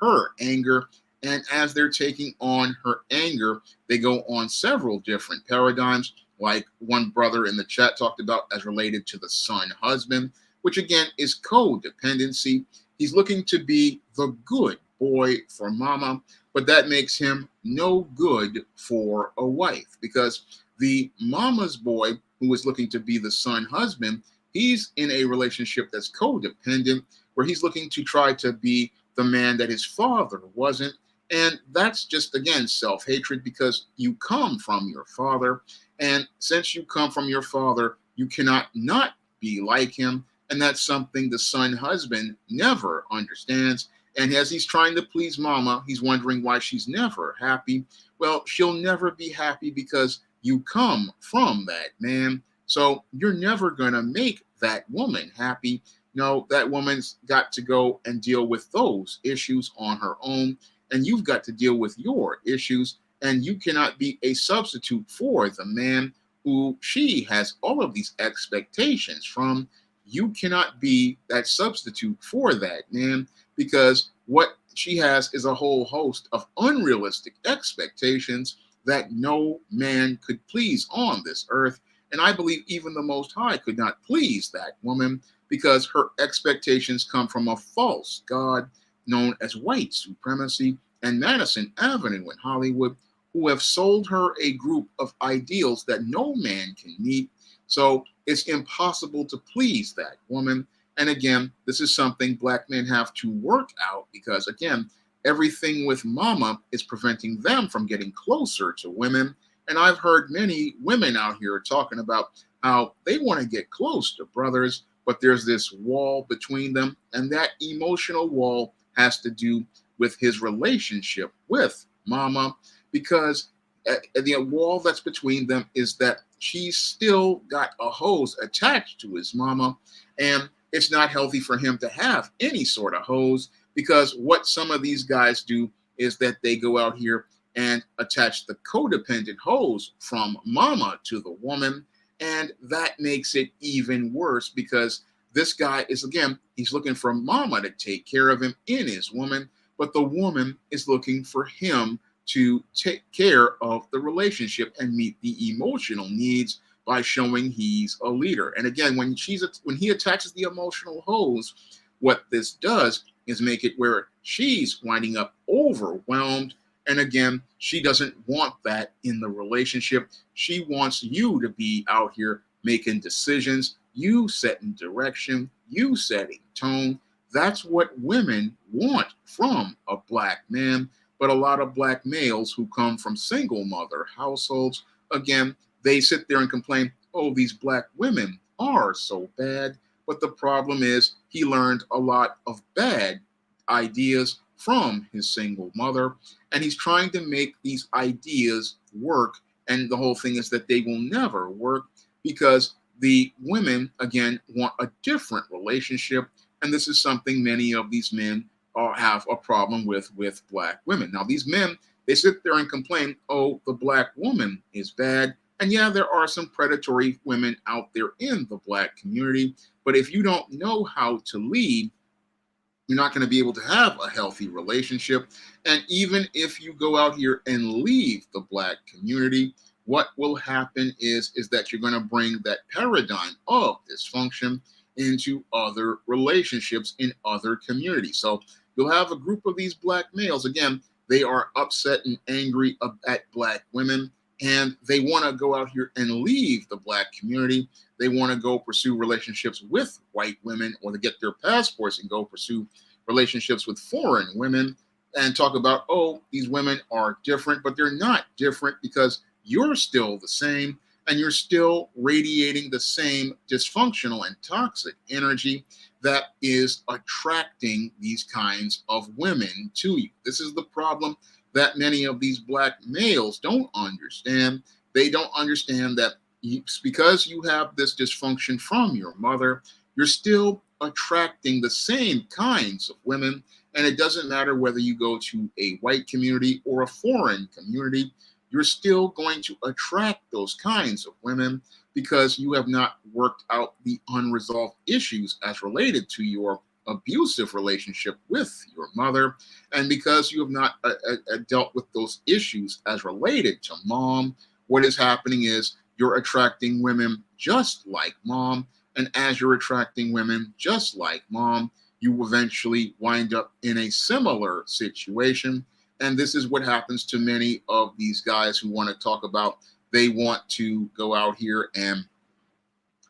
S1: her anger, and as they're taking on her anger, they go on several different paradigms, like one brother in the chat talked about, as related to the son husband, which again is codependency. He's looking to be the good boy for mama, but that makes him no good for a wife, because the mama's boy, who is looking to be the son husband, he's in a relationship that's codependent, where he's looking to try to be the man that his father wasn't. And that's just, again, self-hatred, because you come from your father. And since you come from your father, you cannot not be like him. And that's something the son husband never understands. And as he's trying to please mama, he's wondering why she's never happy. Well, she'll never be happy because you come from that man. So you're never going to make that woman happy. No, that woman's got to go and deal with those issues on her own. And you've got to deal with your issues. And you cannot be a substitute for the man who she has all of these expectations from. You cannot be that substitute for that man, because what she has is a whole host of unrealistic expectations that no man could please on this earth. And I believe even the Most High could not please that woman, because her expectations come from a false god known as white supremacy and Madison Avenue in Hollywood, who have sold her a group of ideals that no man can meet. So it's impossible to please that woman. And again, this is something black men have to work out, because again, everything with mama is preventing them from getting closer to women. And I've heard many women out here talking about how they want to get close to brothers, but there's this wall between them. And that emotional wall has to do with his relationship with mama, because the wall that's between them is that she's still got a hose attached to his mama. And it's not healthy for him to have any sort of hose, because what some of these guys do is that they go out here and attach the codependent hose from mama to the woman. And that makes it even worse, because this guy is, again, he's looking for mama to take care of him in his woman, but the woman is looking for him to take care of the relationship and meet the emotional needs by showing he's a leader. And again, when he attaches the emotional hose, what this does is make it where she's winding up overwhelmed. And again, she doesn't want that in the relationship. She wants you to be out here making decisions, you setting direction, you setting tone. That's what women want from a black man. But a lot of black males who come from single mother households, again, they sit there and complain, oh, these black women are so bad. But the problem is he learned a lot of bad ideas from his single mother, and he's trying to make these ideas work. And the whole thing is that they will never work, because the women, again, want a different relationship. And this is something many of these men have a problem with black women. Now, these men, they sit there and complain, oh, the black woman is bad. And yeah, there are some predatory women out there in the black community. But if you don't know how to lead, you're not going to be able to have a healthy relationship. And even if you go out here and leave the black community, what will happen is that you're going to bring that paradigm of dysfunction into other relationships in other communities. So you'll have a group of these black males, again, they are upset and angry at black women, and they want to go out here and leave the black community. They want to go pursue relationships with white women, or to get their passports and go pursue relationships with foreign women, and talk about, oh, these women are different. But they're not different, because you're still the same, and you're still radiating the same dysfunctional and toxic energy that is attracting these kinds of women to you. This is the problem that many of these black males don't understand. They don't understand that because you have this dysfunction from your mother, you're still attracting the same kinds of women. And it doesn't matter whether you go to a white community or a foreign community, you're still going to attract those kinds of women, because you have not worked out the unresolved issues as related to your abusive relationship with your mother, and because you have not dealt with those issues as related to mom. What is happening is you're attracting women just like mom, and as you're attracting women just like mom, you eventually wind up in a similar situation. And this is what happens to many of these guys who want to talk about they want to go out here and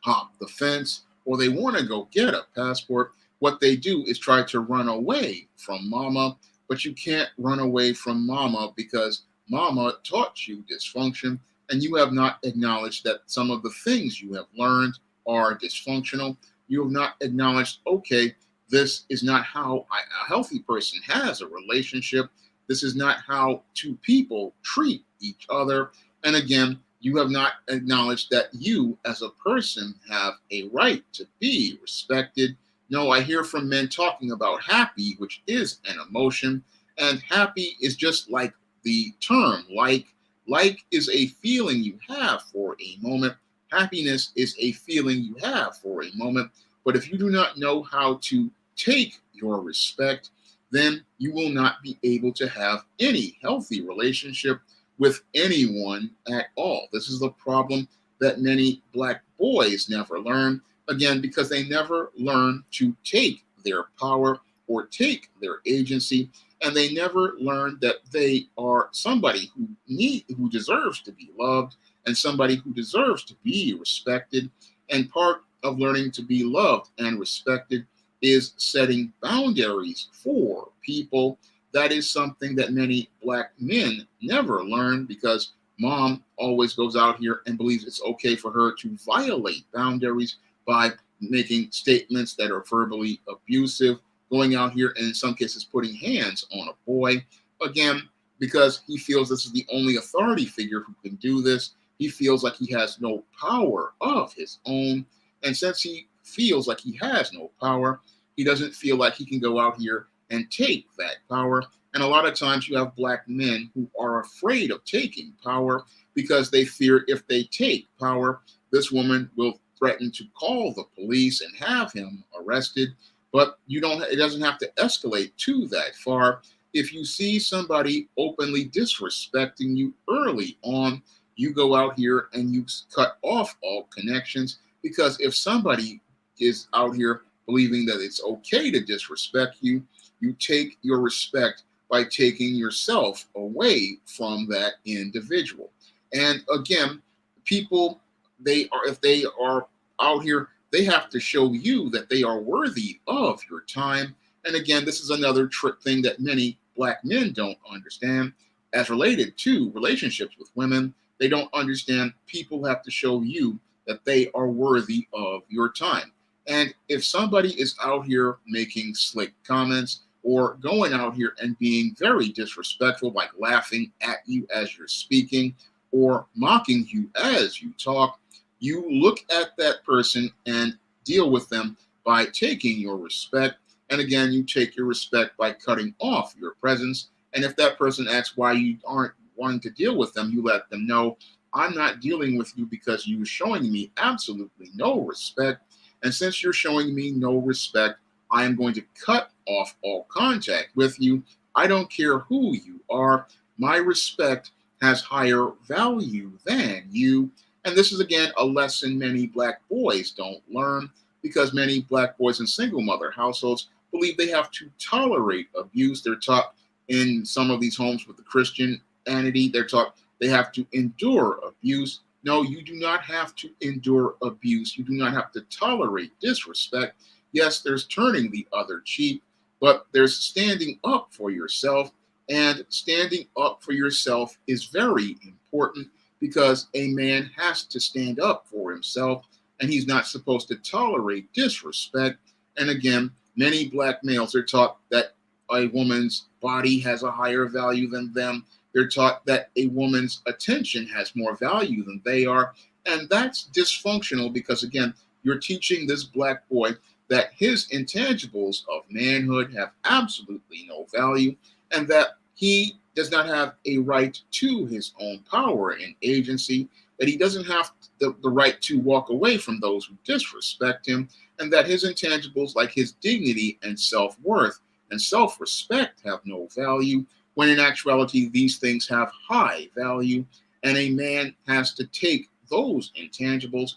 S1: hop the fence, or they want to go get a passport. What they do is try to run away from mama, but you can't run away from mama, because mama taught you dysfunction, and you have not acknowledged that some of the things you have learned are dysfunctional. You have not acknowledged, okay, this is not how a healthy person has a relationship. This is not how two people treat each other. And again, you have not acknowledged that you as a person have a right to be respected. No, I hear from men talking about happy, which is an emotion. And happy is just like the term like. Like is a feeling you have for a moment. Happiness is a feeling you have for a moment. But if you do not know how to take your respect, then you will not be able to have any healthy relationship with anyone at all. This is the problem that many black boys never learn, again, because they never learn to take their power or take their agency, and they never learn that they are somebody who deserves to be loved, and somebody who deserves to be respected. And part of learning to be loved and respected is setting boundaries for people. That is something that many black men never learn, because mom always goes out here and believes it's okay for her to violate boundaries by making statements that are verbally abusive, going out here and in some cases putting hands on a boy. Again, because he feels this is the only authority figure who can do this. He feels like he has no power of his own. And since he feels like he has no power. He doesn't feel like he can go out here and take that power. And a lot of times you have black men who are afraid of taking power because they fear if they take power, this woman will threaten to call the police and have him arrested. But you don't, it doesn't have to escalate to that far. If you see somebody openly disrespecting you early on, you go out here and you cut off all connections, because if somebody is out here believing that it's okay to disrespect you, you take your respect by taking yourself away from that individual. And again, people, they are, if they are out here, they have to show you that they are worthy of your time. And again, this is another trick thing that many black men don't understand as related to relationships with women. They don't understand people have to show you that they are worthy of your time. And if somebody is out here making slick comments or going out here and being very disrespectful, like laughing at you as you're speaking or mocking you as you talk, you look at that person and deal with them by taking your respect. And again, you take your respect by cutting off your presence. And if that person asks why you aren't wanting to deal with them, you let them know, I'm not dealing with you because you're showing me absolutely no respect. And since you're showing me no respect, I am going to cut off all contact with you. I don't care who you are. My respect has higher value than you. And this is, again, a lesson many black boys don't learn, because many black boys in single mother households believe they have to tolerate abuse. They're taught in some of these homes with the Christianity, they're taught they have to endure abuse. No, you do not have to endure abuse. You do not have to tolerate disrespect. Yes, there's turning the other cheek, but there's standing up for yourself. And standing up for yourself is very important, because a man has to stand up for himself, and he's not supposed to tolerate disrespect. And again, many black males are taught that a woman's body has a higher value than them. They're taught that a woman's attention has more value than they are. And that's dysfunctional, because again, you're teaching this black boy that his intangibles of manhood have absolutely no value, and that he does not have a right to his own power and agency, that he doesn't have the right to walk away from those who disrespect him, and that his intangibles like his dignity and self-worth and self-respect have no value, when in actuality these things have high value, and a man has to take those intangibles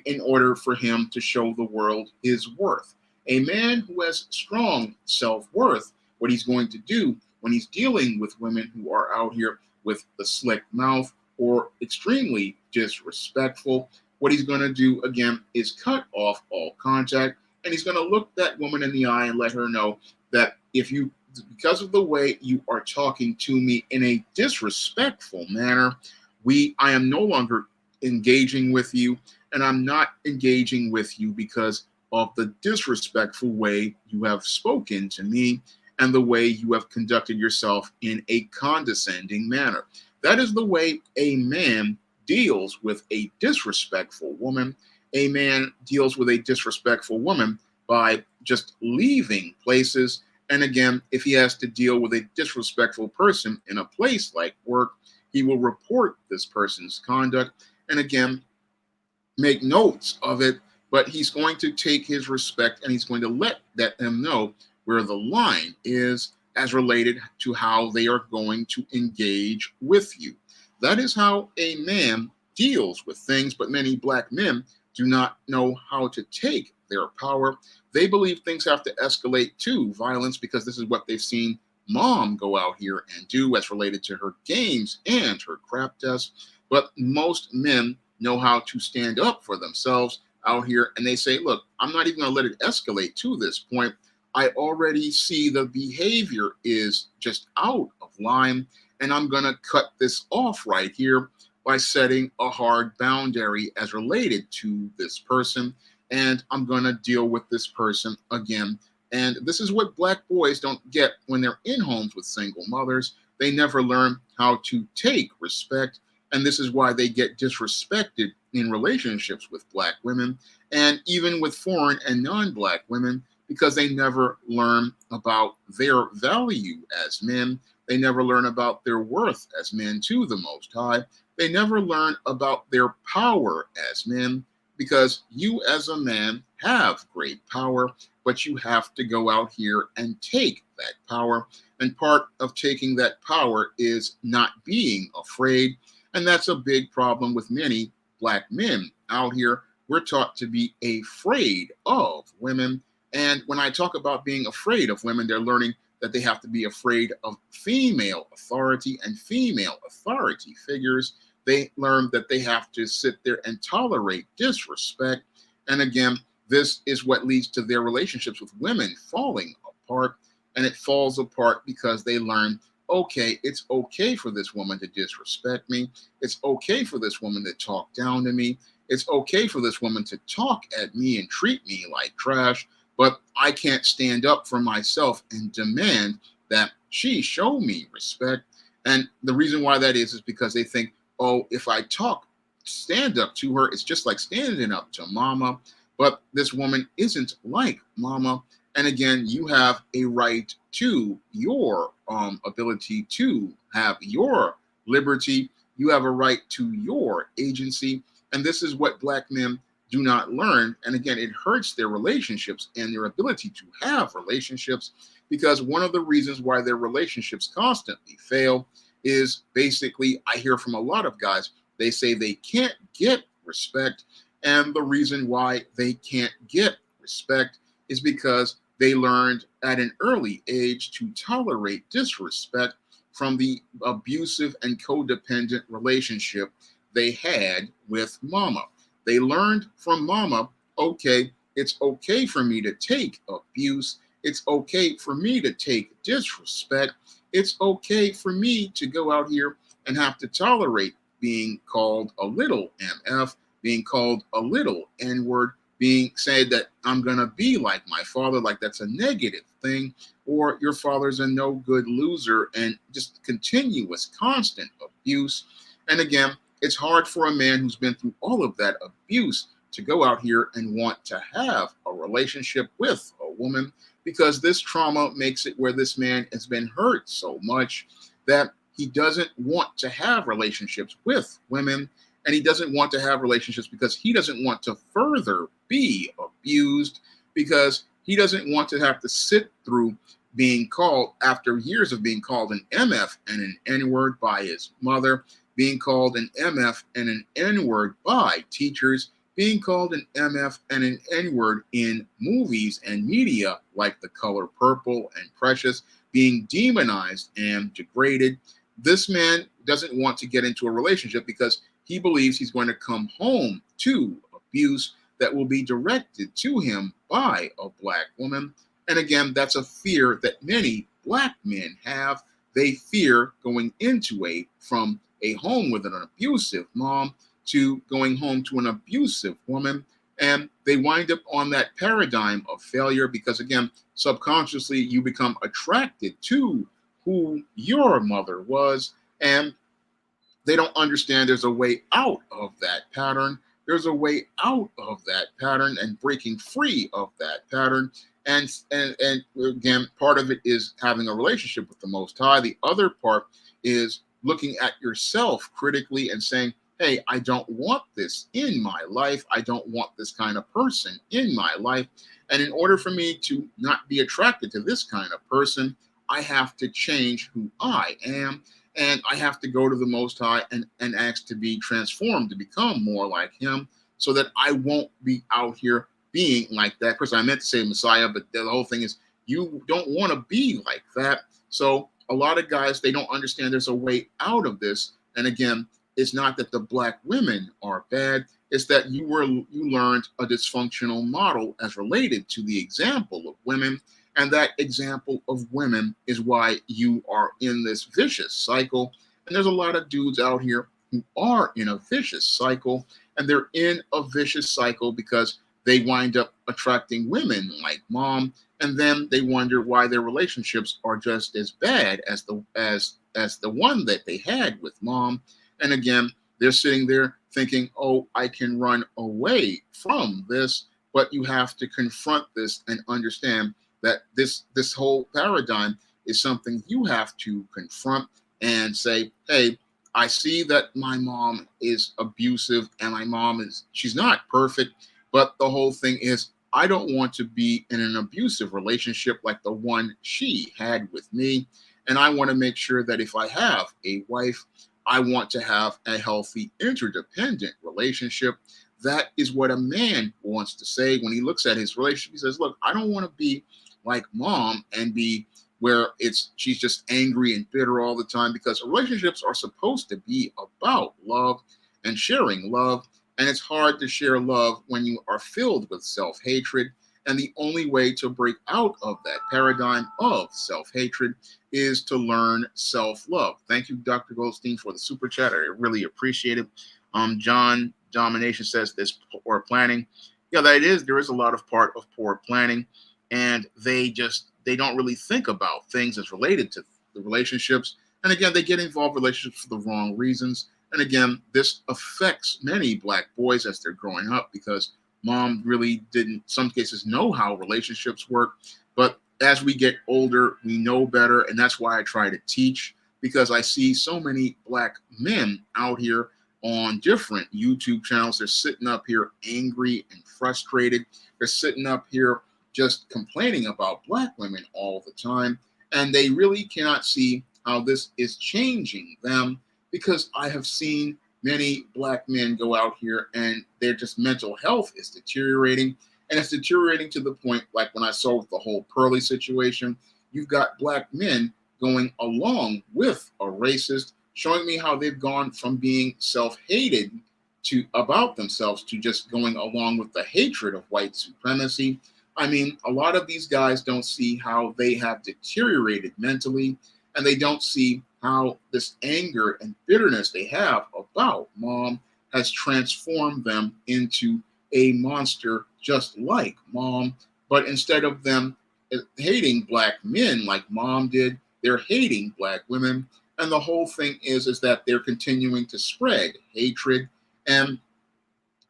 S1: in order for him to show the world his worth. A man who has strong self-worth, what he's going to do when he's dealing with women who are out here with the slick mouth or extremely disrespectful, what he's going to do again is cut off all contact, and he's going to look that woman in the eye and let her know that if you, because of the way you are talking to me in a disrespectful manner, I am no longer engaging with you, and I'm not engaging with you because of the disrespectful way you have spoken to me and the way you have conducted yourself in a condescending manner. That is the way a man deals with a disrespectful woman. A man deals with a disrespectful woman by just leaving places. And again, if he has to deal with a disrespectful person in a place like work, he will report this person's conduct and again, make notes of it, but he's going to take his respect and he's going to let them know where the line is as related to how they are going to engage with you. That is how a man deals with things, but many black men do not know how to take their power. They believe things have to escalate to violence because this is what they've seen mom go out here and do as related to her games and her crap tests. But most men know how to stand up for themselves out here, and they say, look, I'm not even going to let it escalate to this point. I already see the behavior is just out of line, and I'm going to cut this off right here by setting a hard boundary as related to this person, and I'm going to deal with this person again. And this is what black boys don't get when they're in homes with single mothers. They never learn how to take respect. And this is why they get disrespected in relationships with black women and even with foreign and non-black women because they never learn about their value as men. They never learn about their worth as men to the Most High. They never learn about their power as men because you as a man have great power, but you have to go out here and take that power. And part of taking that power is not being afraid. And that's a big problem with many black men out here. We're taught to be afraid of women. And when I talk about being afraid of women, they're learning that they have to be afraid of female authority and female authority figures. They learn that they have to sit there and tolerate disrespect. And again, this is what leads to their relationships with women falling apart. And it falls apart because they learn, okay, it's okay for this woman to disrespect me. It's okay for this woman to talk down to me. It's okay for this woman to talk at me and treat me like trash. But I can't stand up for myself and demand that she show me respect. And the reason why that is because they think, oh, if I stand up to her, it's just like standing up to mama. But this woman isn't like mama. And again, you have a right to your ability to have your liberty. You have a right to your agency. And this is what black men do not learn. And again, it hurts their relationships and their ability to have relationships because one of the reasons why their relationships constantly fail is basically, I hear from a lot of guys, they say they can't get respect. And the reason why they can't get respect is because they learned at an early age to tolerate disrespect from the abusive and codependent relationship they had with mama. They learned from mama, okay, it's okay for me to take abuse. It's okay for me to take disrespect. It's okay for me to go out here and have to tolerate being called a little MF, being called a little N-word, being said that I'm going to be like my father, like that's a negative thing, or your father's a no good loser, and just continuous, constant abuse. And again, it's hard for a man who's been through all of that abuse to go out here and want to have a relationship with a woman because this trauma makes it where this man has been hurt so much that he doesn't want to have relationships with women. And he doesn't want to have relationships because he doesn't want to further be abused, because he doesn't want to have to sit through being called, after years of being called an MF and an N-word by his mother, being called an MF and an N-word by teachers, being called an MF and an N-word in movies and media like The Color Purple and Precious, being demonized and degraded. This man doesn't want to get into a relationship because he believes he's going to come home to abuse that will be directed to him by a black woman. And again, that's a fear that many black men have. They fear going from a home with an abusive mom to going home to an abusive woman. And they wind up on that paradigm of failure because, again, subconsciously you become attracted to who your mother was. And they don't understand there's a way out of that pattern. There's a way out of that pattern and breaking free of that pattern. And again, part of it is having a relationship with the Most High. The other part is looking at yourself critically and saying, hey, I don't want this in my life. I don't want this kind of person in my life. And in order for me to not be attracted to this kind of person, I have to change who I am. And I have to go to the Most High and ask to be transformed, to become more like him, so that I won't be out here being like that person. I meant to say Messiah, but the whole thing is you don't want to be like that. So a lot of guys, they don't understand there's a way out of this. And again, it's not that the black women are bad. It's that you learned a dysfunctional model as related to the example of women. And that example of women is why you are in this vicious cycle. And there's a lot of dudes out here who are in a vicious cycle, and they're in a vicious cycle because they wind up attracting women like mom, and then they wonder why their relationships are just as bad as the one that they had with mom. And again, They're sitting there thinking, oh, I can run away from this, but you have to confront this and understand that this whole paradigm is something you have to confront and say, hey, I see that my mom is abusive and my mom is, she's not perfect, but the whole thing is I don't want to be in an abusive relationship like the one she had with me. And I want to make sure that if I have a wife, I want to have a healthy, interdependent relationship. That is what a man wants to say when he looks at his relationship. He says, look, I don't want to be like mom and be where it's she's just angry and bitter all the time, because relationships are supposed to be about love and sharing love. And it's hard to share love when you are filled with self-hatred. And the only way to break out of that paradigm of self-hatred is to learn self-love. Thank you, Dr. Goldstein, for the super chat. I really appreciate it. John Domination says this poor planning. Yeah, that is. There is a lot of part of poor planning, and they don't really think about things as related to the relationships. And again, they get involved in relationships for the wrong reasons. And again, this affects many black boys as they're growing up because mom really didn't, some cases, know how relationships work. But as we get older, we know better. And that's why I try to teach, because I see so many black men out here on different YouTube channels. They're sitting up here angry and frustrated. They're sitting up here just complaining about black women all the time. And they really cannot see how this is changing them, because I have seen many black men go out here and their just mental health is deteriorating. And it's deteriorating to the point, like when I saw with the whole Pearly situation, you've got black men going along with a racist, showing me how they've gone from being self-hated to about themselves to just going along with the hatred of white supremacy. I mean, a lot of these guys don't see how they have deteriorated mentally, and they don't see how this anger and bitterness they have about mom has transformed them into a monster just like mom. But instead of them hating black men like mom did, they're hating black women. And the whole thing is that they're continuing to spread hatred, and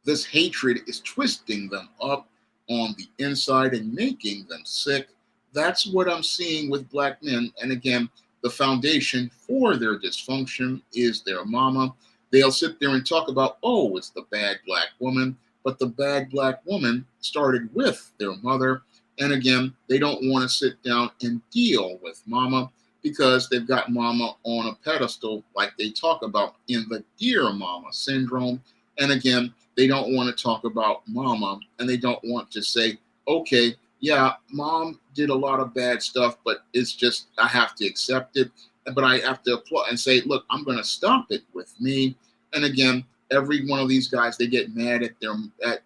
S1: this hatred is twisting them up on the inside and making them sick. That's what I'm seeing with black men. And again, the foundation for their dysfunction is their mama. They'll sit there and talk about, oh, it's the bad black woman, but the bad black woman started with their mother. And again, they don't want to sit down and deal with mama because they've got mama on a pedestal, like they talk about in the Dear Mama syndrome. And again, they don't want to talk about mama, and they don't want to say, okay, yeah, mom did a lot of bad stuff, but it's just, I have to accept it. But I have to applaud and say, look, I'm going to stop it with me. And again, every one of these guys, they get mad at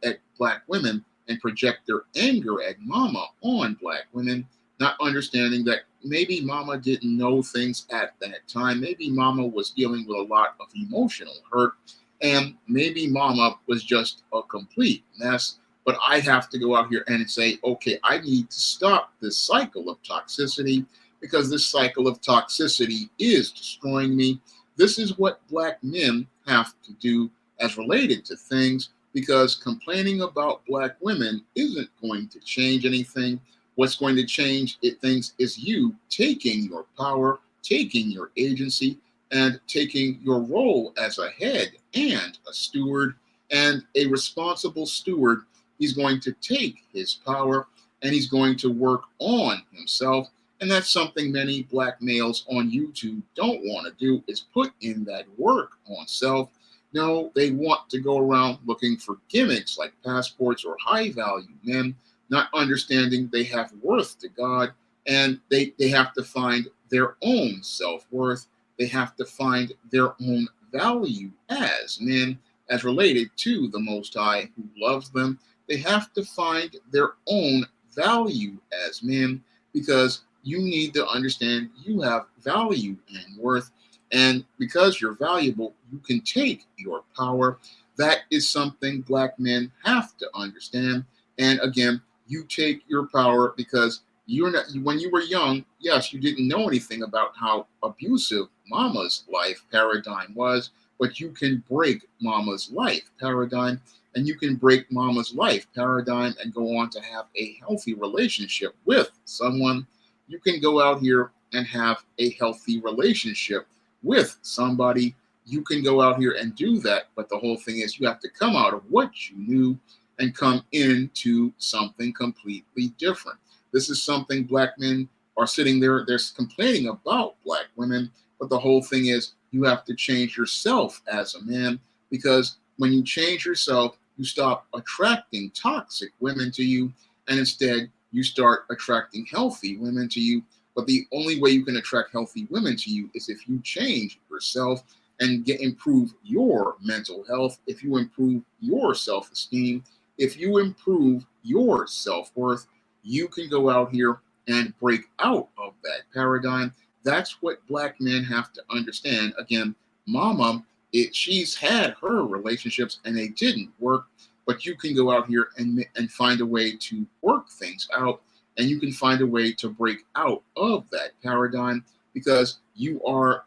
S1: at black women and project their anger at mama on black women, not understanding that maybe mama didn't know things at that time. Maybe mama was dealing with a lot of emotional hurt, and maybe mama was just a complete mess. But I have to go out here and say, okay, I need to stop this cycle of toxicity, because this cycle of toxicity is destroying me. This is what black men have to do as related to things, because complaining about black women isn't going to change anything. What's going to change things is you taking your power, taking your agency, and taking your role as a head and a steward. And a responsible steward, he's going to take his power and he's going to work on himself. And that's something many black males on YouTube don't want to do, is put in that work on self. No, they want to go around looking for gimmicks like passports or high value men, not understanding they have worth to God, and they have to find their own self-worth. They have to find their own value as men, as related to the Most High who loves them. They have to find their own value as men, because you need to understand you have value and worth. And because you're valuable, you can take your power. That is something black men have to understand. And again, you take your power because you're not, when you were young, yes, you didn't know anything about how abusive mama's life paradigm was. but you can break mama's life paradigm, and you can break mama's life paradigm and go on to have a healthy relationship with someone. You can go out here and have a healthy relationship with somebody. You can go out here and do that, but the whole thing is you have to come out of what you knew and come into something completely different. This is something black men are sitting there, they're complaining about black women, but the whole thing is you have to change yourself as a man, because when you change yourself, you stop attracting toxic women to you, and instead you start attracting healthy women to you. But the only way you can attract healthy women to you is if you change yourself and improve your mental health, if you improve your self-esteem, if you improve your self-worth, you can go out here and break out of that paradigm. That's what black men have to understand. Again, mama, she's had her relationships and they didn't work, but you can go out here and find a way to work things out, and you can find a way to break out of that paradigm, because you are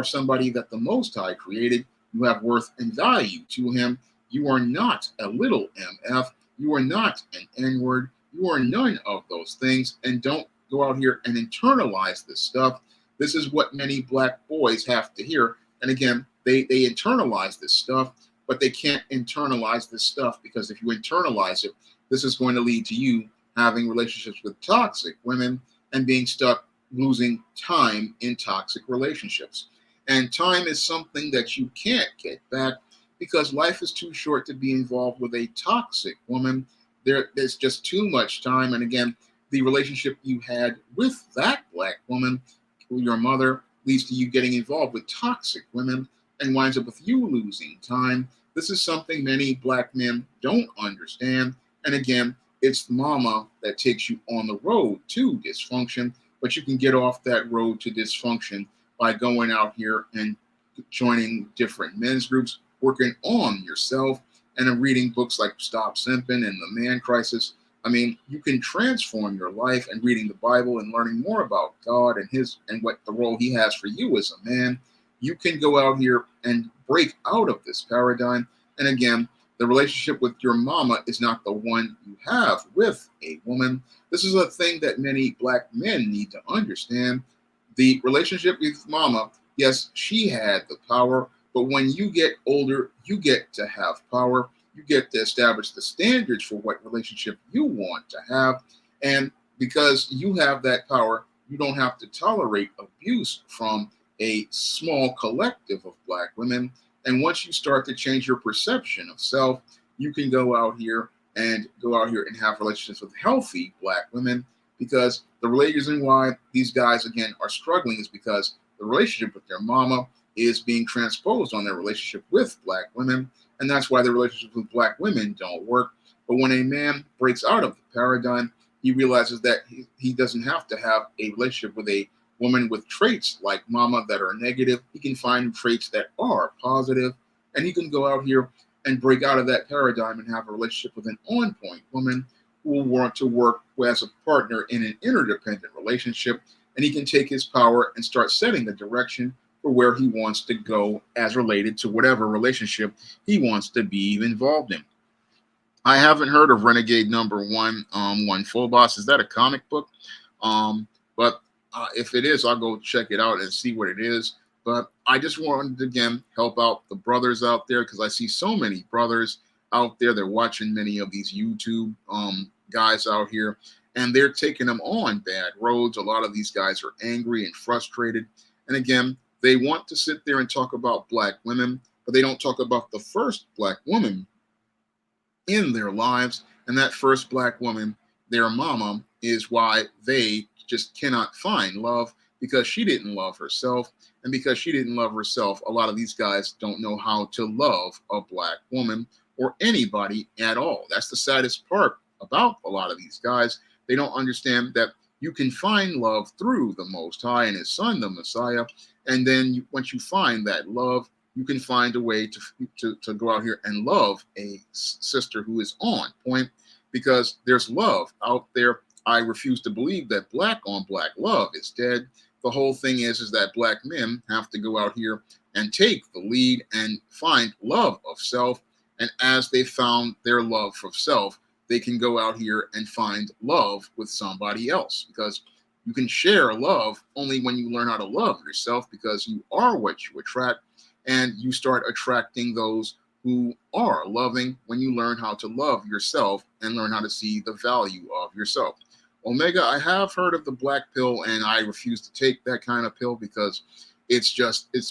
S1: somebody that the Most High created. You have worth and value to Him. You are not a little mf. You are not an N-word. You are none of those things. And don't go out here and internalize this stuff. This is what many black boys have to hear. And again, they internalize this stuff, but they can't internalize this stuff, because if you internalize it, this is going to lead to you having relationships with toxic women and being stuck losing time in toxic relationships. And time is something that you can't get back, because life is too short to be involved with a toxic woman. There's just too much time. And again, the relationship you had with that black woman, your mother, leads to you getting involved with toxic women and winds up with you losing time. This is something many black men don't understand. And again, it's mama that takes you on the road to dysfunction, but you can get off that road to dysfunction by going out here and joining different men's groups, working on yourself, and reading books like Stop Simping and The Man Crisis. I mean, you can transform your life, and reading the Bible and learning more about God and what the role He has for you as a man. You can go out here and break out of this paradigm. And again, the relationship with your mama is not the one you have with a woman. This is a thing that many black men need to understand. The relationship with mama, yes, she had the power, but when you get older, you get to have power. You get to establish the standards for what relationship you want to have. And because you have that power, you don't have to tolerate abuse from a small collective of black women. And once you start to change your perception of self, you can go out here and have relationships with healthy black women, because the reason why these guys, again, are struggling is because the relationship with their mama is being transposed on their relationship with black women. And that's why the relationships with black women don't work. But when a man breaks out of the paradigm, he realizes that he doesn't have to have a relationship with a woman with traits like mama that are negative. He can find traits that are positive, and he can go out here and break out of that paradigm and have a relationship with an on-point woman who will want to work as a partner in an interdependent relationship. And he can take his power and start setting the direction for where he wants to go as related to whatever relationship he wants to be involved in. I haven't heard of Renegade Number One, One Full Boss. Is that a comic book? But if it is, I'll go check it out and see what it is. But I just wanted to, again, help out the brothers out there, because I see so many brothers out there. They're watching many of these YouTube guys out here, and they're taking them on bad roads. A lot of these guys are angry and frustrated. And again, they want to sit there and talk about black women, but they don't talk about the first black woman in their lives. And that first black woman, their mama, is why they just cannot find love, because she didn't love herself. And because she didn't love herself, a lot of these guys don't know how to love a black woman or anybody at all. That's the saddest part about a lot of these guys. They don't understand that you can find love through the Most High and His Son, the Messiah. And then once you find that love, you can find a way to go out here and love a sister who is on point, because there's love out there. I refuse to believe that black on black love is dead. The whole thing is that black men have to go out here and take the lead and find love of self. And as they found their love for self, they can go out here and find love with somebody else, because you can share love only when you learn how to love yourself, because you are what you attract, and you start attracting those who are loving when you learn how to love yourself and learn how to see the value of yourself. Omega, I have heard of the black pill, and I refuse to take that kind of pill, because it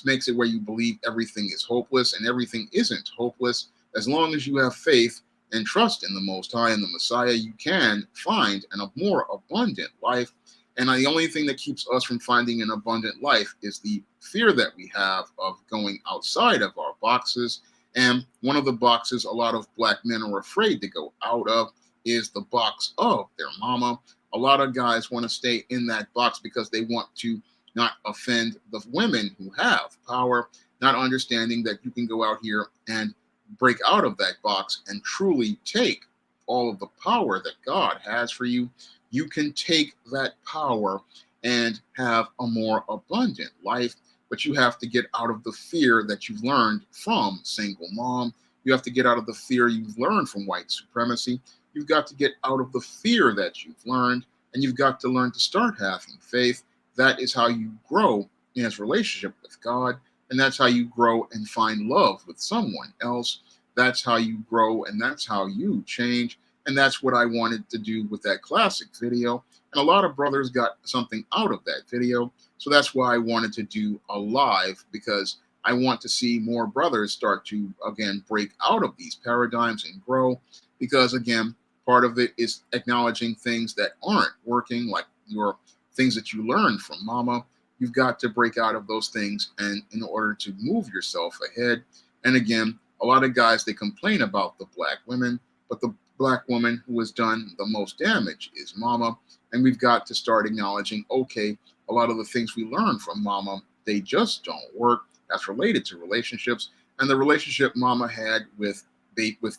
S1: makes it where you believe everything is hopeless, and everything isn't hopeless. As long as you have faith and trust in the Most High and the Messiah, you can find a more abundant life. And the only thing that keeps us from finding an abundant life is the fear that we have of going outside of our boxes. And one of the boxes a lot of black men are afraid to go out of is the box of their mama. A lot of guys want to stay in that box because they want to not offend the women who have power, not understanding that you can go out here and break out of that box and truly take all of the power that God has for you. You can take that power and have a more abundant life, but you have to get out of the fear that you've learned from single mom. You have to get out of the fear you've learned from white supremacy. You've got to get out of the fear that you've learned, and you've got to learn to start having faith. That is how you grow in his relationship with God, and that's how you grow and find love with someone else. That's how you grow, and that's how you change. And that's what I wanted to do with that classic video. And a lot of brothers got something out of that video. So that's why I wanted to do a live, because I want to see more brothers start to, again, break out of these paradigms and grow. Because, again, part of it is acknowledging things that aren't working, like your things that you learned from mama. You've got to break out of those things, and in order to move yourself ahead. And again, a lot of guys, they complain about the black women, but the black woman who has done the most damage is mama. And we've got to start acknowledging, okay, a lot of the things we learn from mama, they just don't work. That's related to relationships. And the relationship mama had with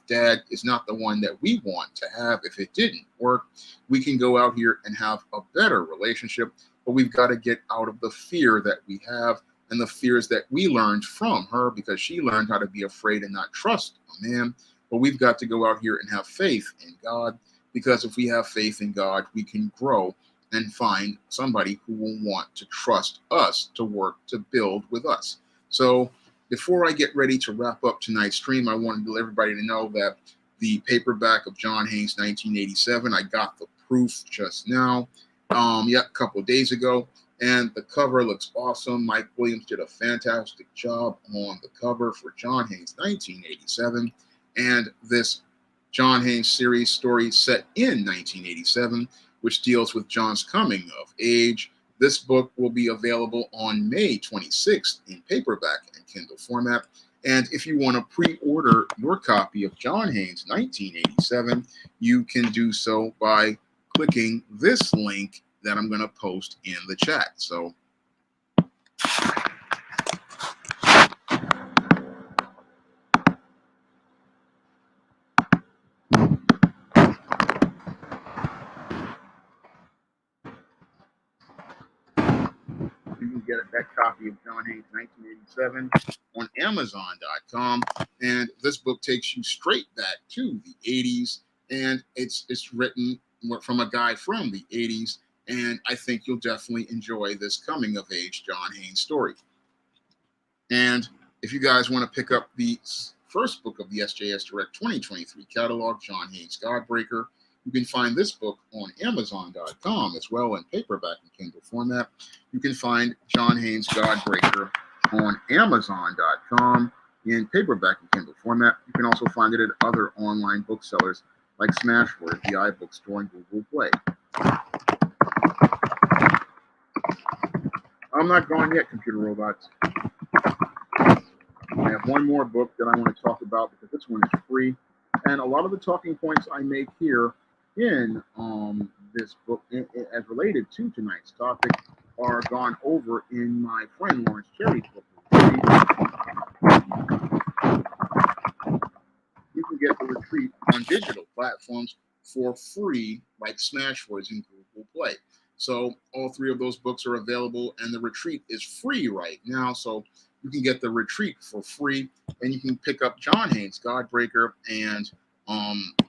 S1: dad is not the one that we want to have. If it didn't work, we can go out here and have a better relationship, but we've got to get out of the fear that we have and the fears that we learned from her, because she learned how to be afraid and not trust a man. But we've got to go out here and have faith in God, because if we have faith in God, we can grow and find somebody who will want to trust us to work to build with us. So before I get ready to wrap up tonight's stream, I wanted to let everybody to know that the paperback of John Haynes 1987, I got the proof just now, a couple of days ago. And the cover looks awesome. Mike Williams did a fantastic job on the cover for John Haynes 1987. And this John Haynes series story set in 1987, which deals with John's coming of age. This book will be available on May 26th in paperback and Kindle format. And if you want to pre-order your copy of John Haynes 1987, you can do so by clicking this link that I'm going to post in the chat. So you can get that copy of John Haynes 1987 on Amazon.com. And this book takes you straight back to the 80s. And it's written from a guy from the 80s. And I think you'll definitely enjoy this coming of age John Haynes story. And if you guys want to pick up the first book of the SJS Direct 2023 catalog, John Haynes Godbreaker, you can find this book on Amazon.com as well in paperback and Kindle format. You can find John Haynes Godbreaker on Amazon.com in paperback and Kindle format. You can also find it at other online booksellers like Smashword, the iBookstore, and Google Play. I'm not gone yet, computer robots. I have one more book that I want to talk about because this one is free. And a lot of the talking points I make here in this book, as related to tonight's topic, are gone over in my friend Lawrence Cherry's book. You can get the retreat on digital platforms for free, like Smashwords and Google Play. So all three of those books are available, and the retreat is free right now. So you can get the retreat for free, and you can pick up John Haynes, Godbreaker, and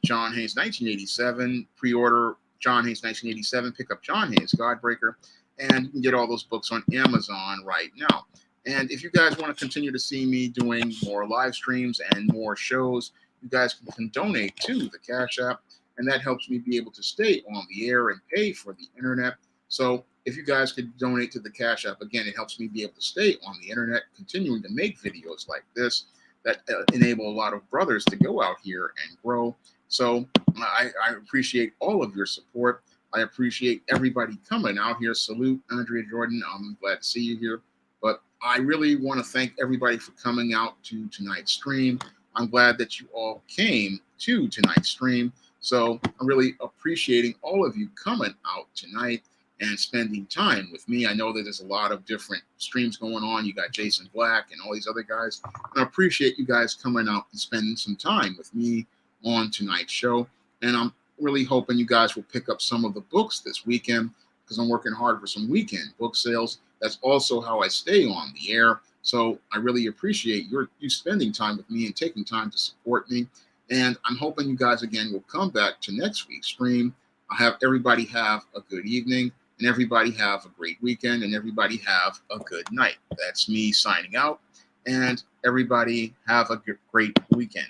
S1: John Haynes 1987. Pre-order John Haynes 1987, pick up John Haynes, Godbreaker, and you can get all those books on Amazon right now. And if you guys want to continue to see me doing more live streams and more shows, you guys can donate to the Cash App, and that helps me be able to stay on the air and pay for the internet. So if you guys could donate to the Cash App, again, it helps me be able to stay on the internet, continuing to make videos like this that enable a lot of brothers to go out here and grow. So I appreciate all of your support. I appreciate everybody coming out here. Salute, Andrea Jordan. I'm glad to see you here. But I really want to thank everybody for coming out to tonight's stream. I'm glad that you all came to tonight's stream. So I'm really appreciating all of you coming out tonight and spending time with me. I know that there's a lot of different streams going on. You got Jason Black and all these other guys. And I appreciate you guys coming out and spending some time with me on tonight's show. And I'm really hoping you guys will pick up some of the books this weekend, because I'm working hard for some weekend book sales. That's also how I stay on the air. So I really appreciate you spending time with me and taking time to support me. And I'm hoping you guys again will come back to next week's stream. I have everybody have a good evening, and everybody have a great weekend, and everybody have a good night. That's me signing out, and everybody have a great weekend.